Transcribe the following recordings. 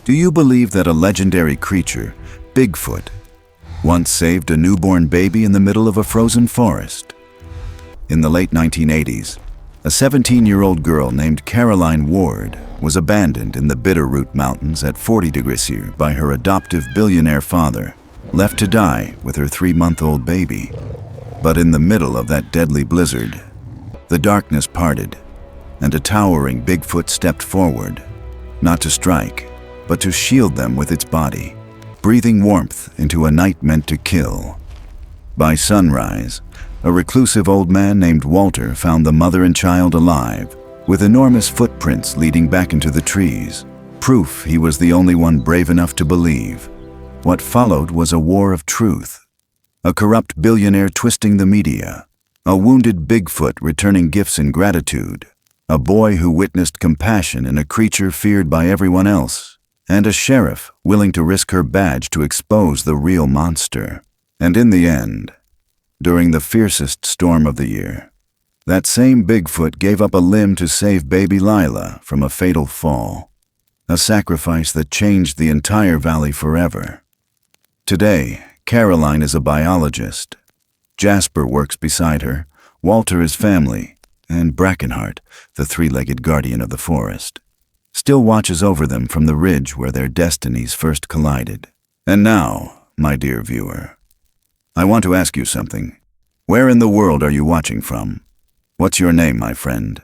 Do you believe that a legendary creature, Bigfoot, once saved a newborn baby in the middle of a frozen forest? In the late 1980s, a 17-year-old girl named Caroline Ward was abandoned in the Bitterroot Mountains at 40 degrees here by her adoptive billionaire father, left to die with her 3-month-old baby. But in the middle of that deadly blizzard, the darkness parted, and a towering Bigfoot stepped forward, not to strike, but to shield them with its body, breathing warmth into a night meant to kill. By sunrise, a reclusive old man named Walter found the mother and child alive, with enormous footprints leading back into the trees, proof he was the only one brave enough to believe. What followed was a war of truth. A corrupt billionaire twisting the media, a wounded Bigfoot returning gifts in gratitude, a boy who witnessed compassion in a creature feared by everyone else, and a sheriff willing to risk her badge to expose the real monster. And in the end, during the fiercest storm of the year, that same Bigfoot gave up a limb to save baby Lila from a fatal fall, a sacrifice that changed the entire valley forever. Today, Caroline is a biologist. Jasper works beside her, Walter is family, and Brackenheart, the 3-legged guardian of the forest, still watches over them from the ridge where their destinies first collided. And now, my dear viewer, I want to ask you something. Where in the world are you watching from? What's your name, my friend?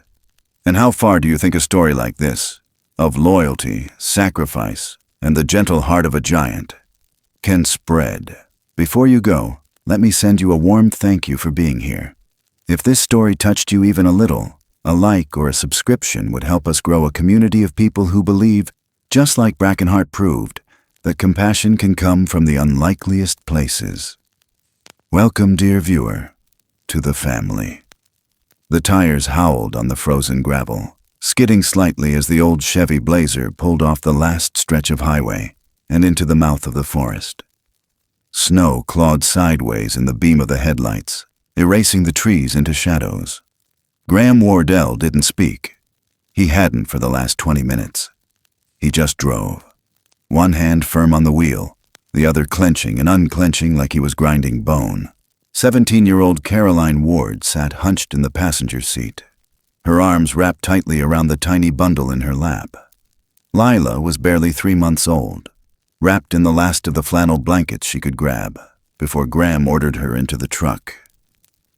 And how far do you think a story like this, of loyalty, sacrifice, and the gentle heart of a giant, can spread? Before you go, let me send you a warm thank you for being here. If this story touched you even a little, a like or a subscription would help us grow a community of people who believe, just like Brackenheart proved, that compassion can come from the unlikeliest places. Welcome, dear viewer, to the family. The tires howled on the frozen gravel, skidding slightly as the old Chevy Blazer pulled off the last stretch of highway and into the mouth of the forest. Snow clawed sideways in the beam of the headlights, erasing the trees into shadows. Graham Wardell didn't speak. He hadn't for the last 20 minutes. He just drove, one hand firm on the wheel, the other clenching and unclenching like he was grinding bone. 17-year-old Caroline Ward sat hunched in the passenger seat, her arms wrapped tightly around the tiny bundle in her lap. Lila was barely 3 months old, wrapped in the last of the flannel blankets she could grab, before Graham ordered her into the truck.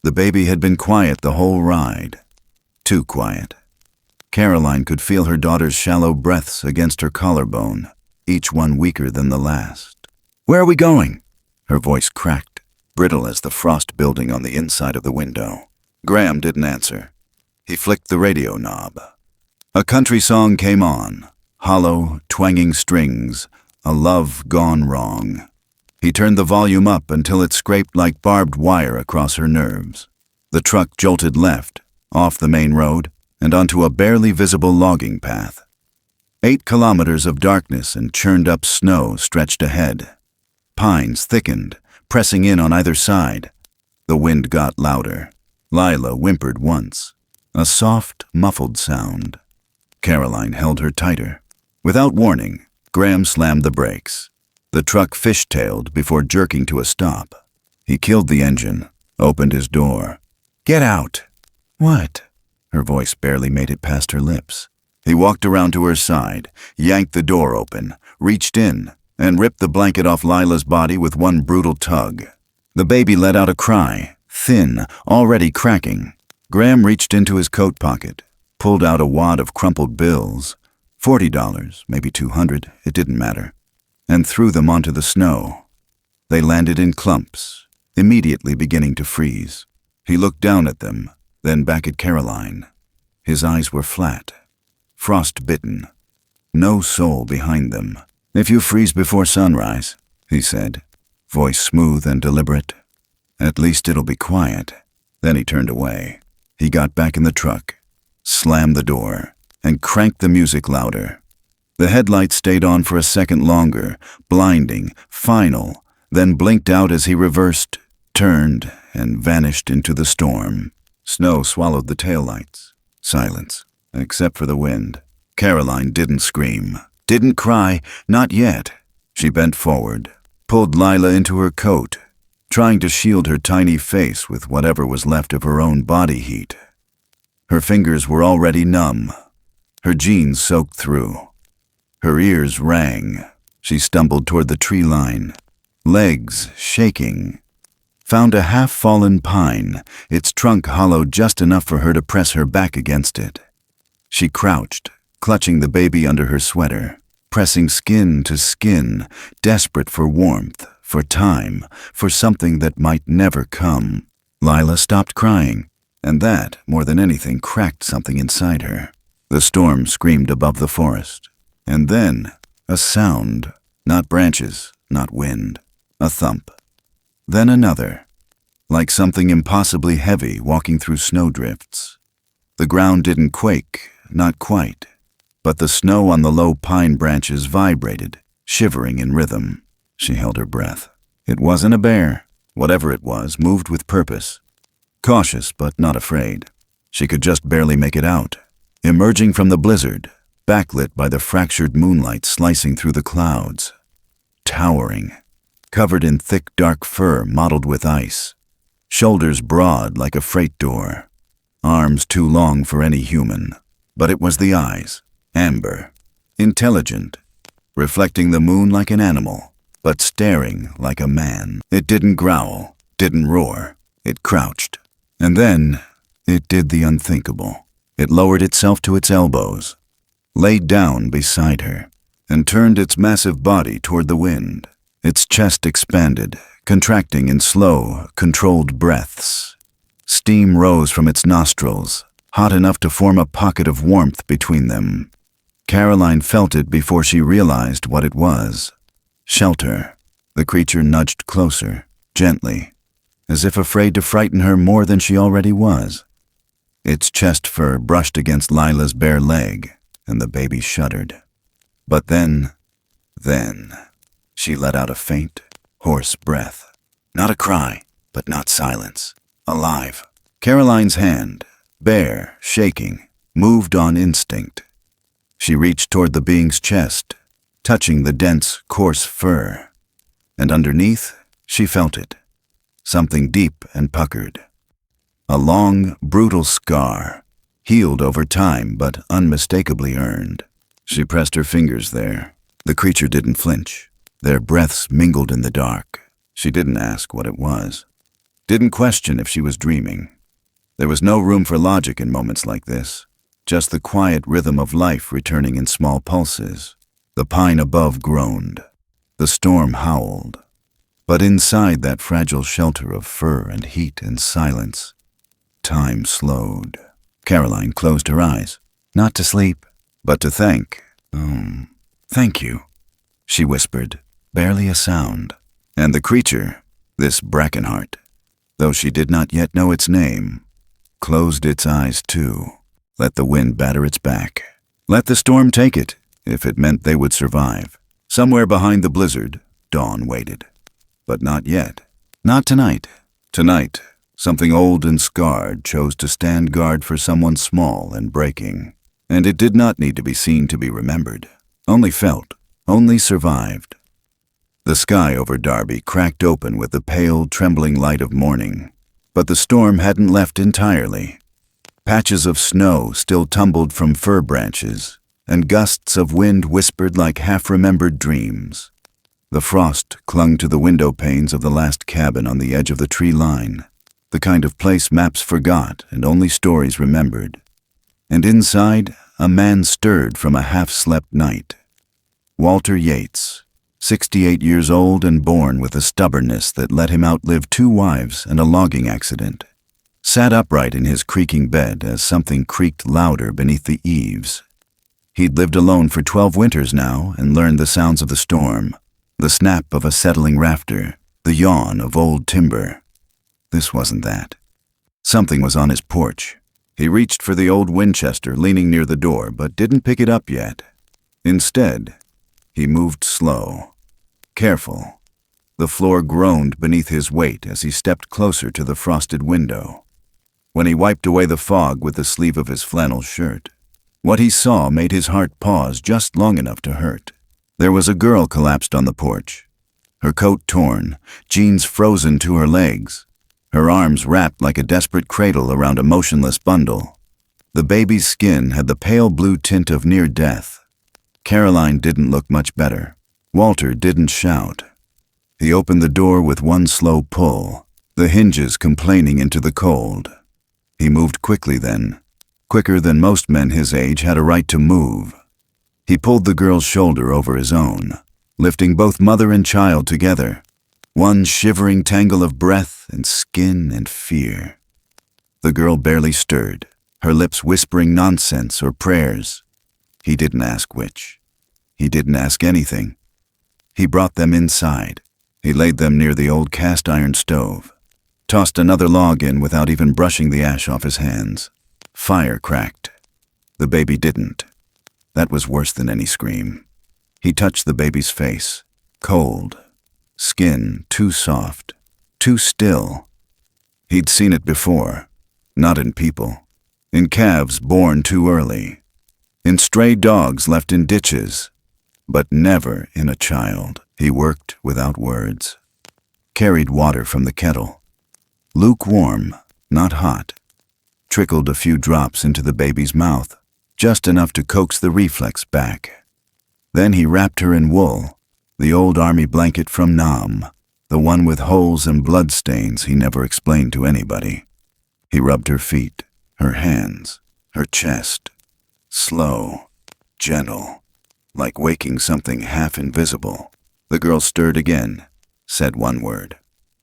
The baby had been quiet the whole ride. Too quiet. Caroline could feel her daughter's shallow breaths against her collarbone, each one weaker than the last. "Where are we going?" Her voice cracked, brittle as the frost building on the inside of the window. Graham didn't answer. He flicked the radio knob. A country song came on, hollow, twanging strings, a love gone wrong. He turned the volume up until it scraped like barbed wire across her nerves. The truck jolted left, off the main road, and onto a barely visible logging path. 8 kilometers of darkness and churned-up snow stretched ahead. Pines thickened, pressing in on either side. The wind got louder. Lila whimpered once, a soft, muffled sound. Caroline held her tighter. Without warning, Graham slammed the brakes. The truck fishtailed before jerking to a stop. He killed the engine, opened his door. "Get out!" "What?" Her voice barely made it past her lips. He walked around to her side, yanked the door open, reached in, and ripped the blanket off Lila's body with one brutal tug. The baby let out a cry, thin, already cracking. Graham reached into his coat pocket, pulled out a wad of crumpled bills, $40, maybe $200, it didn't matter, and threw them onto the snow. They landed in clumps, immediately beginning to freeze. He looked down at them, then back at Caroline. His eyes were flat, frost-bitten, no soul behind them. "If you freeze before sunrise," he said, voice smooth and deliberate, "at least it'll be quiet." Then he turned away. He got back in the truck, slammed the door, and cranked the music louder. The headlights stayed on for a second longer, blinding, final, then blinked out as he reversed, turned, and vanished into the storm. Snow swallowed the taillights. Silence, except for the wind. Caroline didn't scream. Didn't cry, not yet. She bent forward, pulled Lila into her coat, trying to shield her tiny face with whatever was left of her own body heat. Her fingers were already numb, her jeans soaked through. Her ears rang. She stumbled toward the tree line, legs shaking. Found a half-fallen pine, its trunk hollowed just enough for her to press her back against it. She crouched, clutching the baby under her sweater, pressing skin to skin, desperate for warmth, for time, for something that might never come. Lila stopped crying, and that, more than anything, cracked something inside her. The storm screamed above the forest. And then, a sound, not branches, not wind, a thump. Then another, like something impossibly heavy walking through snowdrifts. The ground didn't quake, not quite, but the snow on the low pine branches vibrated, shivering in rhythm. She held her breath. It wasn't a bear. Whatever it was, moved with purpose. Cautious, but not afraid. She could just barely make it out. Emerging from the blizzard, backlit by the fractured moonlight slicing through the clouds. Towering, covered in thick dark fur mottled with ice. Shoulders broad like a freight door. Arms too long for any human. But it was the eyes, amber, intelligent, reflecting the moon like an animal, but staring like a man. It didn't growl, didn't roar. It crouched. And then, it did the unthinkable. It lowered itself to its elbows, laid down beside her, and turned its massive body toward the wind. Its chest expanded, contracting in slow, controlled breaths. Steam rose from its nostrils, hot enough to form a pocket of warmth between them. Caroline felt it before she realized what it was. Shelter. The creature nudged closer, gently, as if afraid to frighten her more than she already was. Its chest fur brushed against Lila's bare leg, and the baby shuddered. But then, she let out a faint, hoarse breath. Not a cry, but not silence. Alive. Caroline's hand, bare, shaking, moved on instinct. She reached toward the being's chest, touching the dense, coarse fur. And underneath, she felt it. Something deep and puckered. A long, brutal scar, healed over time but unmistakably earned. She pressed her fingers there. The creature didn't flinch. Their breaths mingled in the dark. She didn't ask what it was. Didn't question if she was dreaming. There was no room for logic in moments like this. Just the quiet rhythm of life returning in small pulses. The pine above groaned. The storm howled. But inside that fragile shelter of fur and heat and silence, time slowed. Caroline closed her eyes, not to sleep, but to thank. Thank you, she whispered, barely a sound. And the creature, this Brackenheart, though she did not yet know its name, closed its eyes too. Let the wind batter its back. Let the storm take it, if it meant they would survive. Somewhere behind the blizzard, dawn waited. But not yet. Not tonight. Tonight, something old and scarred chose to stand guard for someone small and breaking. And it did not need to be seen to be remembered. Only felt. Only survived. The sky over Darby cracked open with the pale, trembling light of morning. But the storm hadn't left entirely. Patches of snow still tumbled from fir branches, and gusts of wind whispered like half-remembered dreams. The frost clung to the window panes of the last cabin on the edge of the tree line, the kind of place maps forgot and only stories remembered. And inside, a man stirred from a half-slept night. Walter Yates, 68 years old and born with a stubbornness that let him outlive 2 wives and a logging accident, sat upright in his creaking bed as something creaked louder beneath the eaves. He'd lived alone for 12 winters now and learned the sounds of the storm, the snap of a settling rafter, the yawn of old timber. This wasn't that. Something was on his porch. He reached for the old Winchester leaning near the door, but didn't pick it up yet. Instead, he moved slow, careful. The floor groaned beneath his weight as he stepped closer to the frosted window. When he wiped away the fog with the sleeve of his flannel shirt, What he saw made his heart pause just long enough to hurt. There was a girl collapsed on the porch, her coat torn, jeans frozen to her legs, her arms wrapped like a desperate cradle around a motionless bundle. The baby's skin had the pale blue tint of near death. Caroline didn't look much better. Walter didn't shout. He opened the door with one slow pull, the hinges complaining into the cold. He moved quickly then, quicker than most men his age had a right to move. He pulled the girl's shoulder over his own, lifting both mother and child together, one shivering tangle of breath and skin and fear. The girl barely stirred, her lips whispering nonsense or prayers. He didn't ask which. He didn't ask anything. He brought them inside. He laid them near the old cast-iron stove, tossed another log in without even brushing the ash off his hands. Fire cracked. The baby didn't. That was worse than any scream. He touched the baby's face, cold, skin too soft, too still. He'd seen it before, not in people, in calves born too early, in stray dogs left in ditches, but never in a child. He worked without words, carried water from the kettle, lukewarm, not hot, trickled a few drops into the baby's mouth, just enough to coax the reflex back. Then he wrapped her in wool, the old army blanket from Nam, the one with holes and bloodstains he never explained to anybody. He rubbed her feet, her hands, her chest, slow, gentle, like waking something half invisible. The girl stirred again, said one word.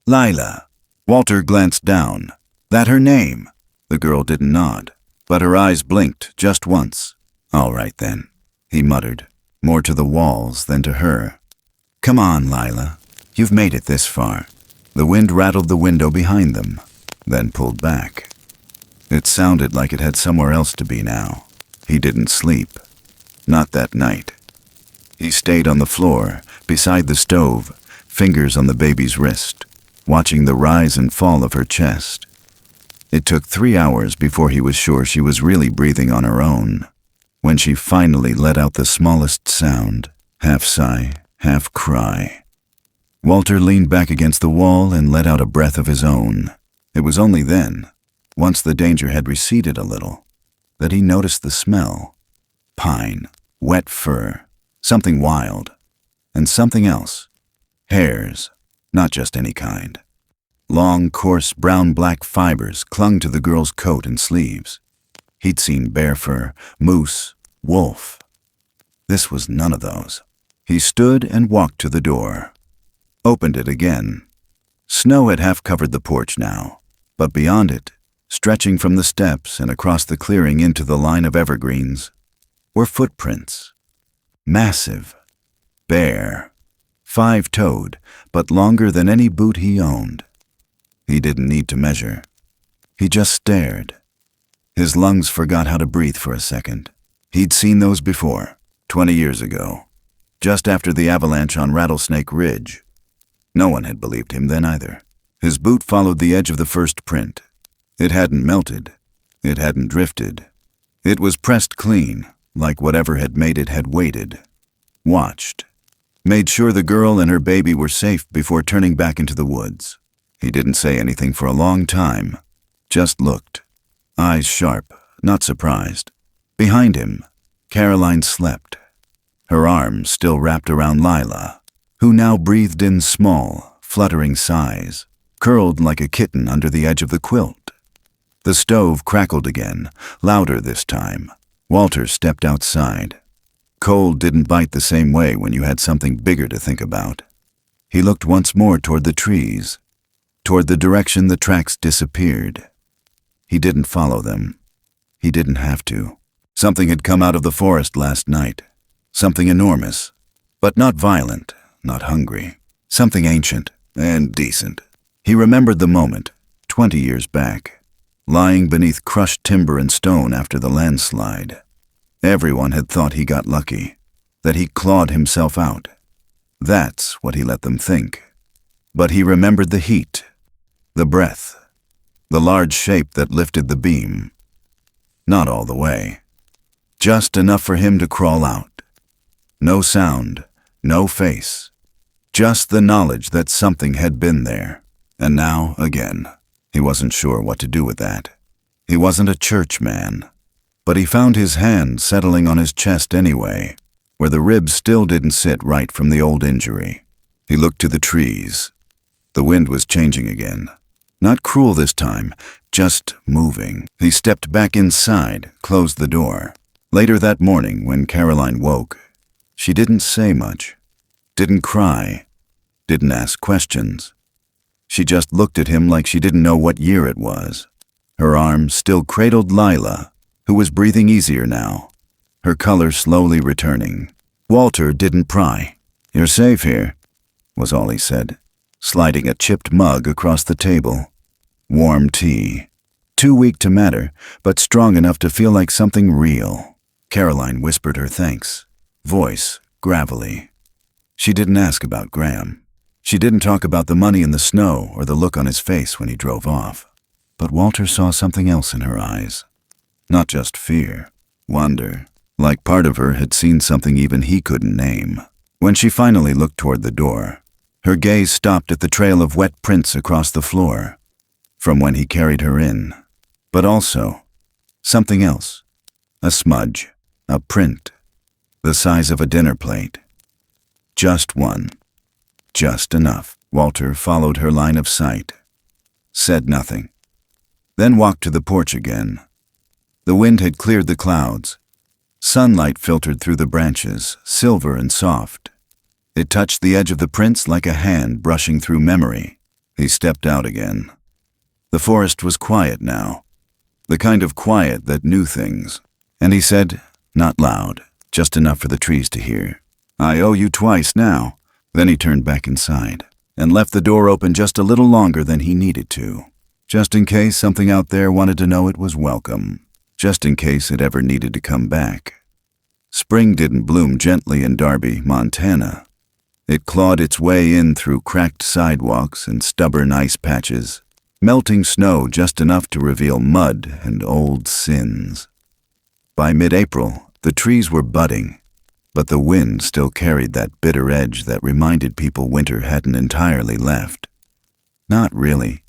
Lila. Walter glanced down. That her name? The girl didn't nod, but her eyes blinked just once. All right then, he muttered, more to the walls than to her. Come on, Lila. You've made it this far. The wind rattled the window behind them, then pulled back. It sounded like it had somewhere else to be now. He didn't sleep. Not that night. He stayed on the floor, beside the stove, fingers on the baby's wrist, watching the rise and fall of her chest. It took 3 hours before he was sure she was really breathing on her own. When she finally let out the smallest sound, half sigh, half cry. Walter leaned back against the wall and let out a breath of his own. It was only then, once the danger had receded a little, that he noticed the smell. Pine, wet fur, something wild, and something else. Hairs, not just any kind. Long, coarse, brown-black fibers clung to the girl's coat and sleeves. He'd seen bear fur, moose, wolf. This was none of those. He stood and walked to the door, opened it again. Snow had half covered the porch now, but beyond it, stretching from the steps and across the clearing into the line of evergreens, were footprints. Massive, bare, 5-toed, but longer than any boot he owned. He didn't need to measure. He just stared. His lungs forgot how to breathe for a second. He'd seen those before, 20 years ago, just after the avalanche on Rattlesnake Ridge. No one had believed him then either. His boot followed the edge of the first print. It hadn't melted. It hadn't drifted. It was pressed clean, like whatever had made it had waited, watched, made sure the girl and her baby were safe before turning back into the woods. He didn't say anything for a long time, just looked, eyes sharp, not surprised. Behind him, Caroline slept, her arms still wrapped around Lila, who now breathed in small, fluttering sighs, curled like a kitten under the edge of the quilt. The stove crackled again, louder this time. Walter stepped outside. Cold didn't bite the same way when you had something bigger to think about. He looked once more toward the trees, toward the direction the tracks disappeared. He didn't follow them. He didn't have to. Something had come out of the forest last night. Something enormous, but not violent, not hungry. Something ancient and decent. He remembered the moment, 20 years back, lying beneath crushed timber and stone after the landslide. Everyone had thought he got lucky, that he clawed himself out. That's what he let them think. But he remembered the heat, the breath, the large shape that lifted the beam. Not all the way. Just enough for him to crawl out. No sound, no face. Just the knowledge that something had been there. And now, again, he wasn't sure what to do with that. He wasn't a church man. But he found his hand settling on his chest anyway, where the ribs still didn't sit right from the old injury. He looked to the trees. The wind was changing again. Not cruel this time, just moving. He stepped back inside, closed the door. Later that morning, when Caroline woke, she didn't say much, didn't cry, didn't ask questions. She just looked at him like she didn't know what year it was. Her arm still cradled Lila, who was breathing easier now, her color slowly returning. Walter didn't pry. "You're safe here," was all he said, sliding a chipped mug across the table. Warm tea. Too weak to matter, but strong enough to feel like something real. Caroline whispered her thanks, voice gravelly. She didn't ask about Graham. She didn't talk about the money in the snow or the look on his face when he drove off. But Walter saw something else in her eyes. Not just fear, wonder, like part of her had seen something even he couldn't name. When she finally looked toward the door, her gaze stopped at the trail of wet prints across the floor, from when he carried her in. But also, something else. A smudge, a print, the size of a dinner plate. Just one. Just enough. Walter followed her line of sight, said nothing, then walked to the porch again. The wind had cleared the clouds. Sunlight filtered through the branches, silver and soft. It touched the edge of the prints like a hand brushing through memory. He stepped out again. The forest was quiet now, the kind of quiet that knew things. And he said, not loud, just enough for the trees to hear, "I owe you twice now." Then he turned back inside and left the door open just a little longer than he needed to, just in case something out there wanted to know it was welcome, just in case it ever needed to come back. Spring didn't bloom gently in Darby, Montana. It clawed its way in through cracked sidewalks and stubborn ice patches, melting snow just enough to reveal mud and old sins. By mid-April, the trees were budding, but the wind still carried that bitter edge that reminded people winter hadn't entirely left. Not really.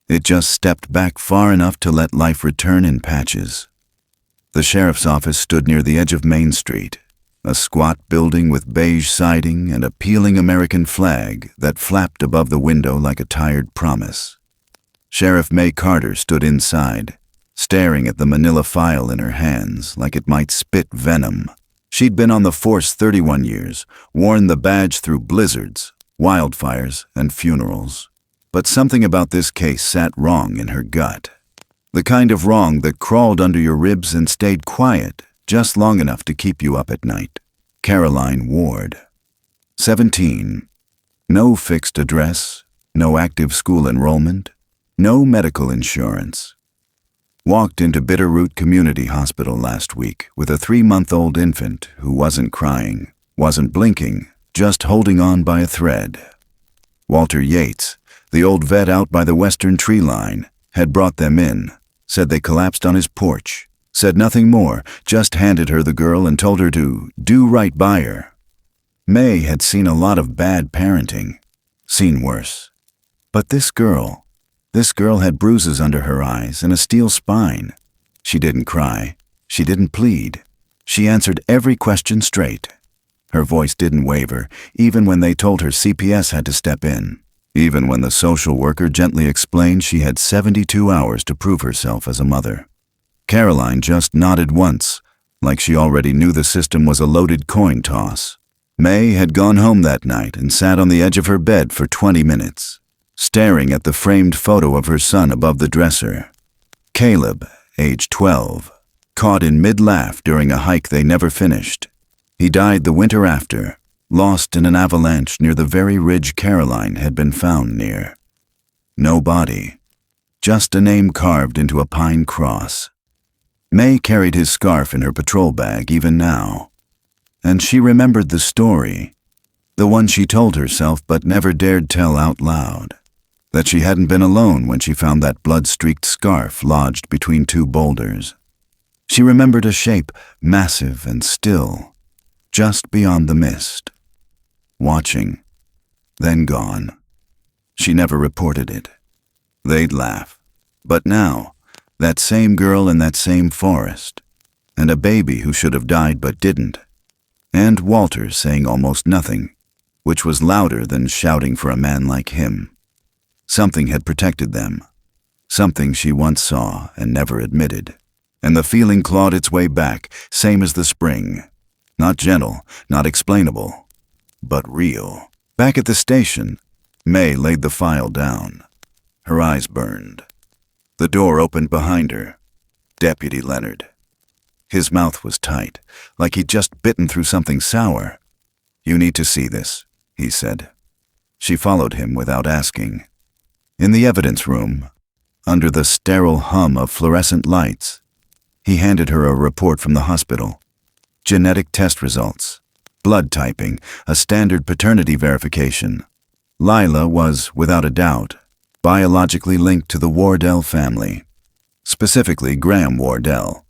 It just stepped back far enough to let life return in patches. The sheriff's office stood near the edge of Main Street, a squat building with beige siding and a peeling American flag that flapped above the window like a tired promise. Sheriff May Carter stood inside, staring at the manila file in her hands like it might spit venom. She'd been on the force 31 years, worn the badge through blizzards, wildfires, and funerals. But something about this case sat wrong in her gut. The kind of wrong that crawled under your ribs and stayed quiet just long enough to keep you up at night. Caroline Ward. 17. No fixed address, no active school enrollment, no medical insurance. Walked into Bitterroot Community Hospital last week with a 3-month-old infant who wasn't crying, wasn't blinking, just holding on by a thread. Walter Yates, the old vet out by the western tree line, had brought them in, said they collapsed on his porch, said nothing more, just handed her the girl and told her to do right by her. May had seen a lot of bad parenting, seen worse. But this girl had bruises under her eyes and a steel spine. She didn't cry. She didn't plead. She answered every question straight. Her voice didn't waver, even when they told her CPS had to step in. Even when the social worker gently explained she had 72 hours to prove herself as a mother. Caroline just nodded once, like she already knew the system was a loaded coin toss. May had gone home that night and sat on the edge of her bed for 20 minutes. Staring at the framed photo of her son above the dresser. Caleb, age 12, caught in mid-laugh during a hike they never finished. He died the winter after, lost in an avalanche near the very ridge Caroline had been found near. No body, just a name carved into a pine cross. May carried his scarf in her patrol bag even now, and she remembered the story, the one she told herself but never dared tell out loud. That she hadn't been alone when she found that blood-streaked scarf lodged between 2 boulders. She remembered a shape, massive and still, just beyond the mist. Watching, then gone. She never reported it. They'd laugh. But now, that same girl in that same forest, and a baby who should have died but didn't, and Walter saying almost nothing, which was louder than shouting for a man like him. Something had protected them, something she once saw and never admitted, and the feeling clawed its way back, same as the spring. Not gentle, not explainable, but real. Back at the station, May laid the file down. Her eyes burned. The door opened behind her. Deputy Leonard. His mouth was tight, like he'd just bitten through something sour. "You need to see this," he said. She followed him without asking. In the evidence room, under the sterile hum of fluorescent lights, he handed her a report from the hospital. Genetic test results, blood typing, a standard paternity verification. Lila was, without a doubt, biologically linked to the Wardell family, specifically Graham Wardell.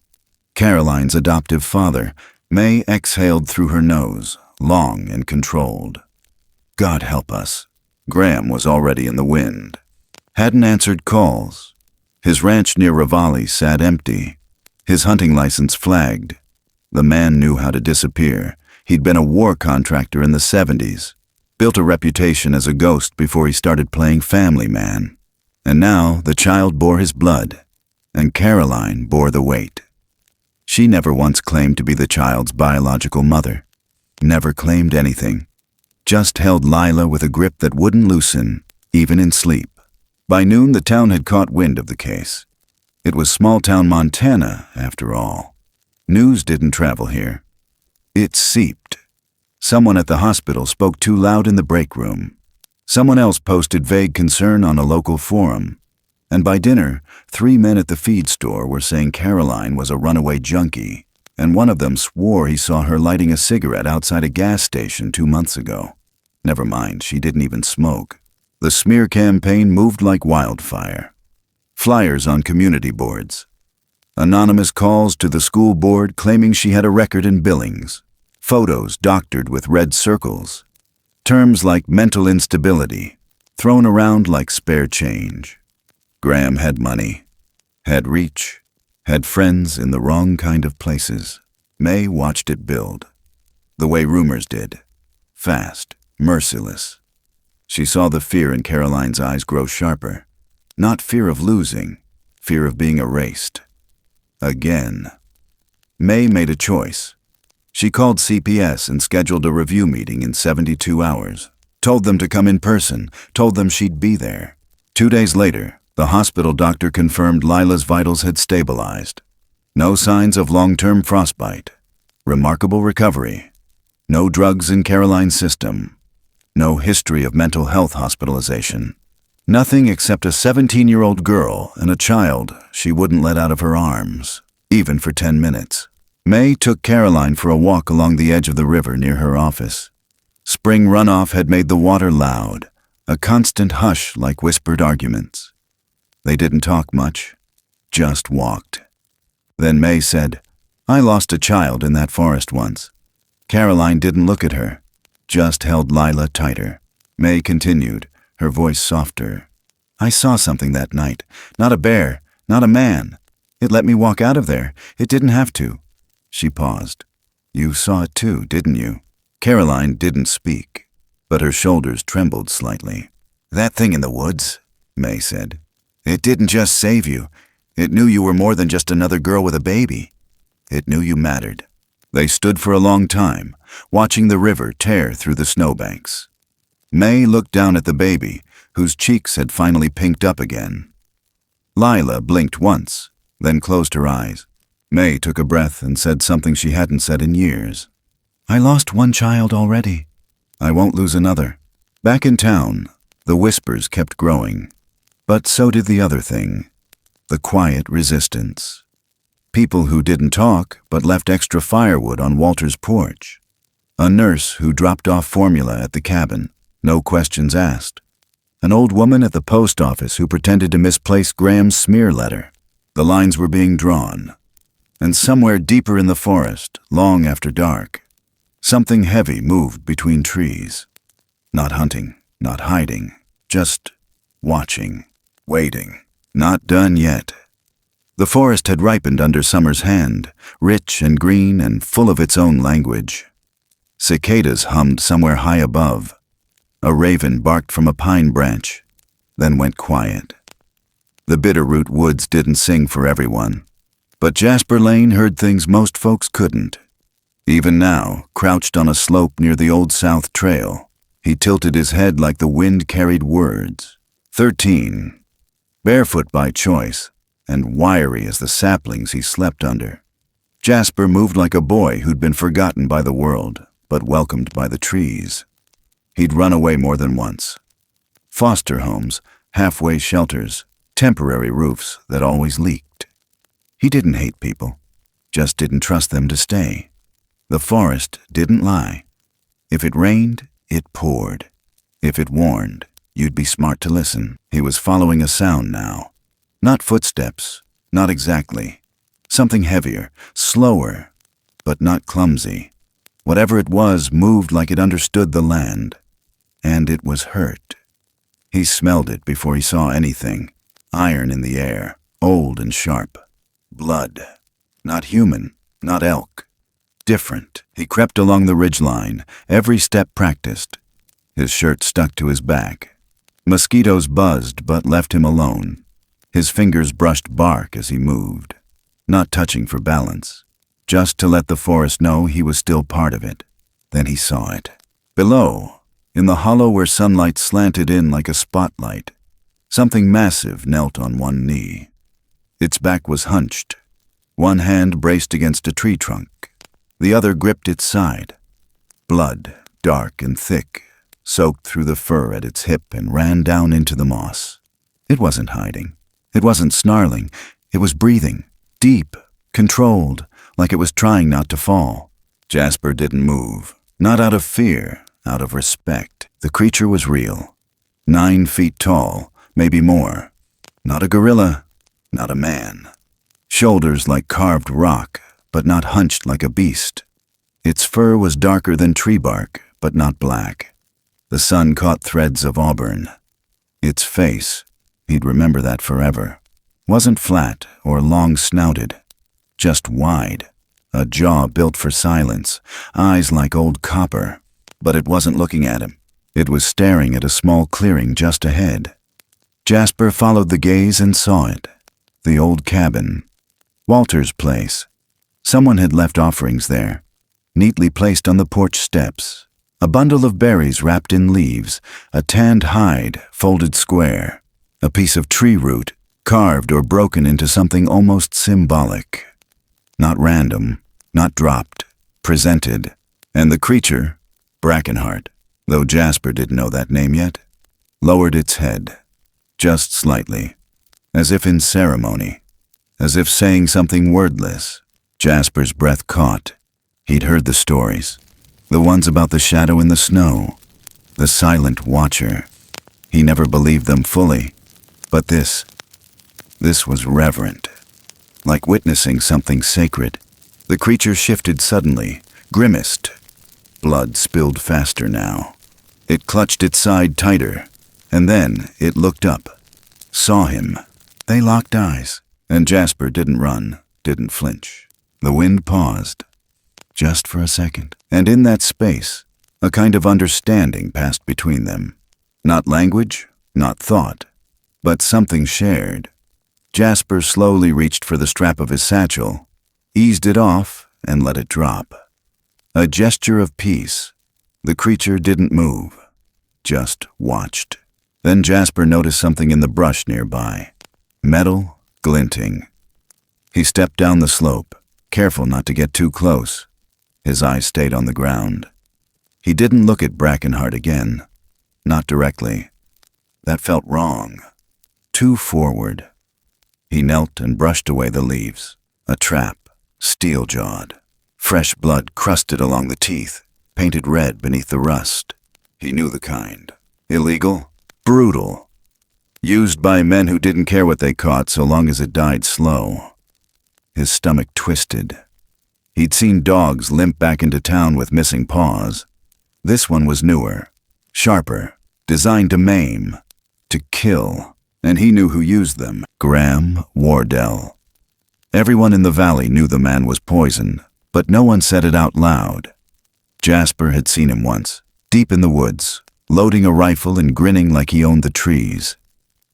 Caroline's adoptive father. May exhaled through her nose, long and controlled. God help us. Graham was already in the wind. Hadn't answered calls. His ranch near Rivali sat empty. His hunting license flagged. The man knew how to disappear. He'd been a war contractor in the 70s. Built a reputation as a ghost before he started playing family man. And now the child bore his blood, and Caroline bore the weight. She never once claimed to be the child's biological mother. Never claimed anything. Just held Lila with a grip that wouldn't loosen, even in sleep. By noon, the town had caught wind of the case. It was small-town Montana, after all. News didn't travel here. It seeped. Someone at the hospital spoke too loud in the break room. Someone else posted vague concern on a local forum. And by dinner, 3 men at the feed store were saying Caroline was a runaway junkie, and one of them swore he saw her lighting a cigarette outside a gas station 2 months ago. Never mind, she didn't even smoke. The smear campaign moved like wildfire. Flyers on community boards. Anonymous calls to the school board claiming she had a record in Billings. Photos doctored with red circles. Terms like mental instability, thrown around like spare change. Graham had money, had reach, had friends in the wrong kind of places. May watched it build. The way rumors did. Fast, merciless. She saw the fear in Caroline's eyes grow sharper. Not fear of losing, fear of being erased. Again. May made a choice. She called CPS and scheduled a review meeting in 72 hours. Told them to come in person, told them she'd be there. 2 days later, the hospital doctor confirmed Lila's vitals had stabilized. No signs of long-term frostbite. Remarkable recovery. No drugs in Caroline's system. No history of mental health hospitalization. Nothing except a 17-year-old girl and a child she wouldn't let out of her arms, even for 10 minutes. May took Caroline for a walk along the edge of the river near her office. Spring runoff had made the water loud, a constant hush like whispered arguments. They didn't talk much, just walked. Then May said, "I lost a child in that forest once." Caroline didn't look at her, just held Lila tighter. May continued, her voice softer. "I saw something that night. Not a bear, not a man. It let me walk out of there. It didn't have to." She paused. "You saw it too, didn't you?" Caroline didn't speak, but her shoulders trembled slightly. "That thing in the woods," May said. "It didn't just save you. It knew you were more than just another girl with a baby. It knew you mattered." They stood for a long time, watching the river tear through the snowbanks. May looked down at the baby, whose cheeks had finally pinked up again. Lila blinked once, then closed her eyes. May took a breath and said something she hadn't said in years. "I lost one child already. I won't lose another." Back in town, the whispers kept growing. But so did the other thing, the quiet resistance. People who didn't talk but left extra firewood on Walter's porch. A nurse who dropped off formula at the cabin, no questions asked. An old woman at the post office who pretended to misplace Graham's smear letter. The lines were being drawn. And somewhere deeper in the forest, long after dark, something heavy moved between trees. Not hunting, not hiding, just watching, waiting. Not done yet. The forest had ripened under summer's hand, rich and green and full of its own language. Cicadas hummed somewhere high above. A raven barked from a pine branch, then went quiet. The Bitterroot woods didn't sing for everyone, but Jasper Lane heard things most folks couldn't. Even now, crouched on a slope near the Old South Trail, he tilted his head like the wind carried words. 13. Barefoot by choice, and wiry as the saplings he slept under, Jasper moved like a boy who'd been forgotten by the world, but welcomed by the trees. He'd run away more than once. Foster homes, halfway shelters, temporary roofs that always leaked. He didn't hate people, just didn't trust them to stay. The forest didn't lie. If it rained, it poured. If it warned, you'd be smart to listen. He was following a sound now. Not footsteps, not exactly. Something heavier, slower, but not clumsy. Whatever it was moved like it understood the land. And it was hurt. He smelled it before he saw anything. Iron in the air, old and sharp. Blood. Not human, not elk. Different. He crept along the ridgeline, every step practiced. His shirt stuck to his back. Mosquitoes buzzed but left him alone. His fingers brushed bark as he moved, not touching for balance, just to let the forest know he was still part of it. Then he saw it. Below, in the hollow where sunlight slanted in like a spotlight, something massive knelt on one knee. Its back was hunched. One hand braced against a tree trunk. The other gripped its side. Blood, dark and thick, soaked through the fur at its hip and ran down into the moss. It wasn't hiding. It wasn't snarling. It was breathing, deep, controlled, like it was trying not to fall. Jasper didn't move, not out of fear, out of respect. The creature was real. 9 feet tall, maybe more. Not a gorilla, not a man. Shoulders like carved rock, but not hunched like a beast. Its fur was darker than tree bark, but not black. The sun caught threads of auburn. Its face, he'd remember that forever, wasn't flat or long-snouted, just wide, a jaw built for silence, eyes like old copper. But it wasn't looking at him. It was staring at a small clearing just ahead. Jasper followed the gaze and saw it. The old cabin. Walter's place. Someone had left offerings there, neatly placed on the porch steps. A bundle of berries wrapped in leaves, a tanned hide folded square, a piece of tree root carved or broken into something almost symbolic. Not random, not dropped, presented. And the creature, Brackenheart, though Jasper didn't know that name yet, lowered its head, just slightly, as if in ceremony, as if saying something wordless. Jasper's breath caught. He'd heard the stories, the ones about the shadow in the snow, the silent watcher. He never believed them fully, but this was reverent, like witnessing something sacred. The creature shifted suddenly, grimaced. Blood spilled faster now. It clutched its side tighter, and then it looked up, saw him. They locked eyes, and Jasper didn't run, didn't flinch. The wind paused, just for a second, and in that space, a kind of understanding passed between them. Not language, not thought, but something shared. Jasper slowly reached for the strap of his satchel, eased it off, and let it drop. A gesture of peace. The creature didn't move, just watched. Then Jasper noticed something in the brush nearby. Metal, glinting. He stepped down the slope, careful not to get too close. His eyes stayed on the ground. He didn't look at Brackenheart again. Not directly. That felt wrong. Too forward. He knelt and brushed away the leaves. A trap, steel-jawed. Fresh blood crusted along the teeth, painted red beneath the rust. He knew the kind. Illegal, brutal. Used by men who didn't care what they caught so long as it died slow. his stomach twisted. He'd seen dogs limp back into town with missing paws. This one was newer, sharper, designed to maim, to kill, and he knew who used them: Graham Wardell. Everyone in the valley knew the man was poison, but no one said it out loud. Jasper had seen him once, deep in the woods, loading a rifle and grinning like he owned the trees.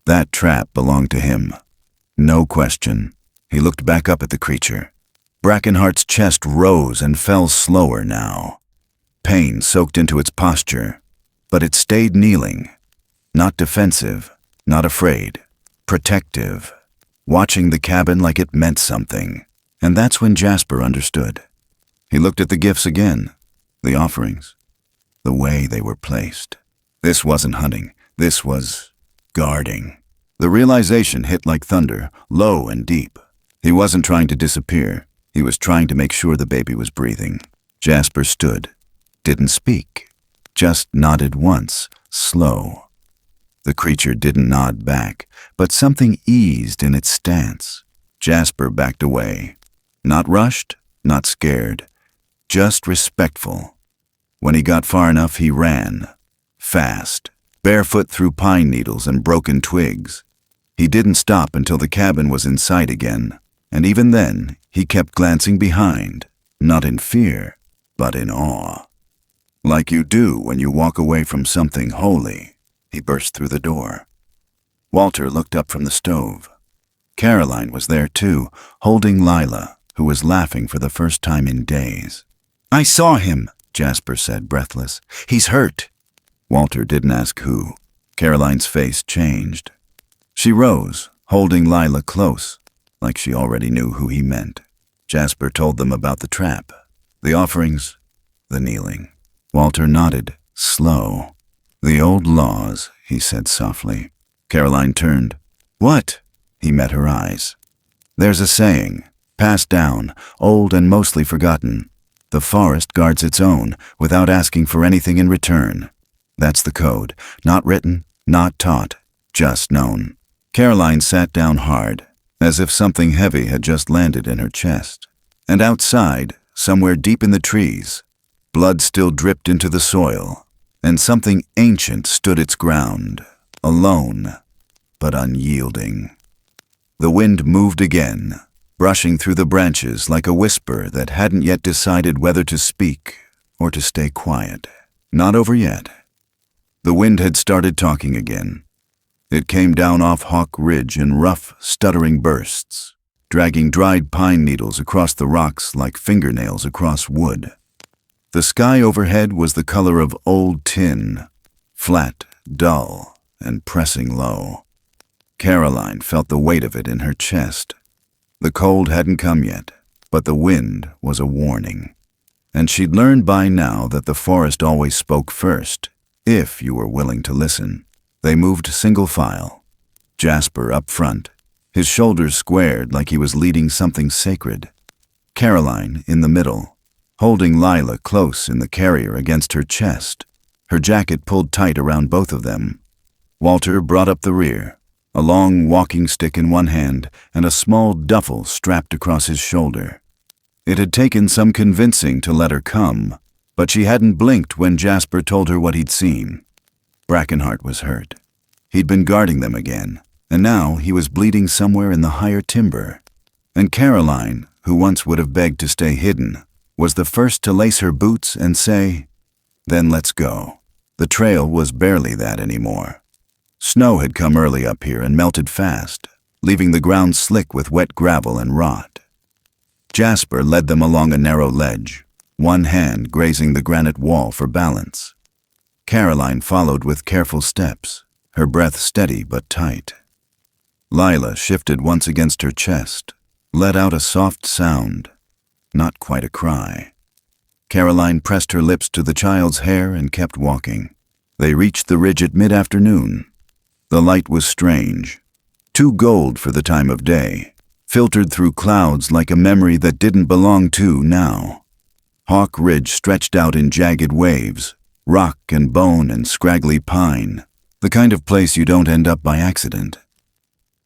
That trap belonged to him. No question. He looked back up at the creature. Brackenheart's chest rose and fell slower now. Pain soaked into its posture, but it stayed kneeling. Not defensive, not afraid, protective, watching the cabin like it meant something. And that's when Jasper understood. He looked at the gifts again, the offerings, the way they were placed. This wasn't hunting, this was guarding. The realization hit like thunder, low and deep. He wasn't trying to disappear. He was trying to make sure the baby was breathing. Jasper stood, didn't speak, just nodded once, slow. The creature didn't nod back, but something eased in its stance. Jasper backed away. Not rushed, not scared, just respectful. When he got far enough, he ran. Fast, barefoot through pine needles and broken twigs. He didn't stop until the cabin was in sight again, and even then, he kept glancing behind, not in fear, but in awe. Like you do when you walk away from something holy, he burst through the door. Walter looked up from the stove. Caroline was there too, holding Lila, who was laughing for the first time in days. "I saw him," Jasper said, breathless. "He's hurt." Walter didn't ask who. Caroline's face changed. She rose, holding Lila close, like she already knew who he meant. Jasper told them about the trap, the offerings, the kneeling. Walter nodded, slow. "The old laws," he said softly. Caroline turned. "What?" He met her eyes. "There's a saying, passed down, old and mostly forgotten. The forest guards its own, without asking for anything in return. That's the code, not written, not taught, just known." Caroline sat down hard, as if something heavy had just landed in her chest. And outside, somewhere deep in the trees, blood still dripped into the soil, and something ancient stood its ground, alone, but unyielding. The wind moved again, brushing through the branches like a whisper that hadn't yet decided whether to speak or to stay quiet. Not over yet. The wind had started talking again. It came down off Hawk Ridge in rough, stuttering bursts, dragging dried pine needles across the rocks like fingernails across wood. The sky overhead was the color of old tin, flat, dull, and pressing low. Caroline felt the weight of it in her chest. The cold hadn't come yet, but the wind was a warning. And she'd learned by now that the forest always spoke first, if you were willing to listen. They moved single file. Jasper up front, his shoulders squared like he was leading something sacred. Caroline in the middle, holding Lila close in the carrier against her chest, her jacket pulled tight around both of them. Walter brought up the rear, a long walking stick in one hand and a small duffel strapped across his shoulder. It had taken some convincing to let her come, but she hadn't blinked when Jasper told her what he'd seen. Brackenheart was hurt. He'd been guarding them again, and now he was bleeding somewhere in the higher timber. And Caroline, who once would have begged to stay hidden, was the first to lace her boots and say, "Then let's go." The trail was barely that anymore. Snow had come early up here and melted fast, leaving the ground slick with wet gravel and rot. Jasper led them along a narrow ledge, one hand grazing the granite wall for balance. Caroline followed with careful steps, her breath steady but tight. Lila shifted once against her chest, let out a soft sound, not quite a cry. Caroline pressed her lips to the child's hair and kept walking. They reached the ridge at mid-afternoon. The light was strange, too gold for the time of day, filtered through clouds like a memory that didn't belong to now. Hawk Ridge stretched out in jagged waves, rock and bone and scraggly pine, the kind of place you don't end up by accident.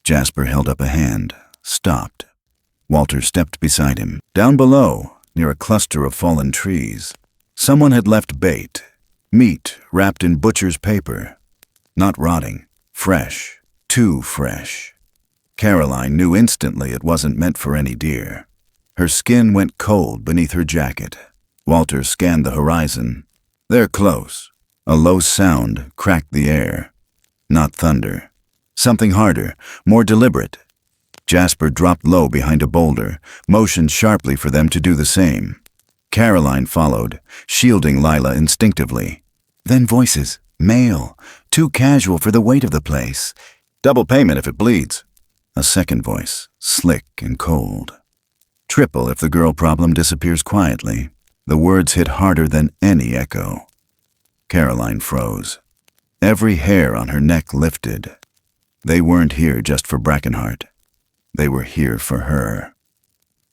Jasper held up a hand, stopped. Walter stepped beside him. Down below, near a cluster of fallen trees, someone had left bait, meat wrapped in butcher's paper. Not rotting, fresh, too fresh. Caroline knew instantly it wasn't meant for any deer. Her skin went cold beneath her jacket. Walter scanned the horizon. They're close. A low sound cracked the air. Not thunder. Something harder, more deliberate. Jasper dropped low behind a boulder, motioned sharply for them to do the same. Caroline followed, shielding Lila instinctively. Then voices, male, too casual for the weight of the place. Double payment if it bleeds. A second voice, slick and cold. Triple if the girl problem disappears quietly. The words hit harder than any echo. Caroline froze. Every hair on her neck lifted. They weren't here just for Brackenheart. They were here for her.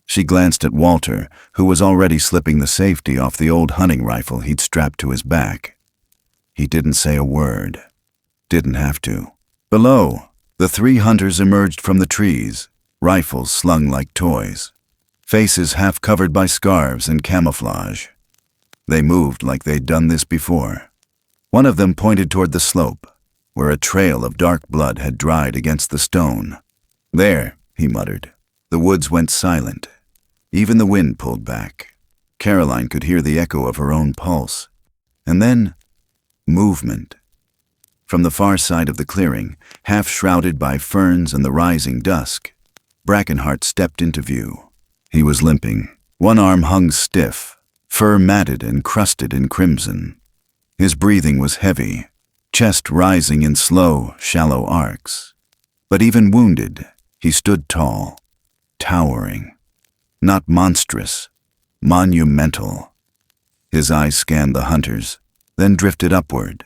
She glanced at Walter, who was already slipping the safety off the old hunting rifle he'd strapped to his back. He didn't say a word. Didn't have to. Below, the three hunters emerged from the trees, rifles slung like toys, faces half covered by scarves and camouflage. They moved like they'd done this before. One of them pointed toward the slope, where a trail of dark blood had dried against the stone. There, he muttered. The woods went silent. Even the wind pulled back. Caroline could hear the echo of her own pulse. And then, movement. From the far side of the clearing, half shrouded by ferns and the rising dusk, Brackenheart stepped into view. He was limping. One arm hung stiff, fur matted and crusted in crimson. His breathing was heavy, chest rising in slow, shallow arcs. But even wounded, he stood tall, towering. Not monstrous, monumental. His eyes scanned the hunters, then drifted upward,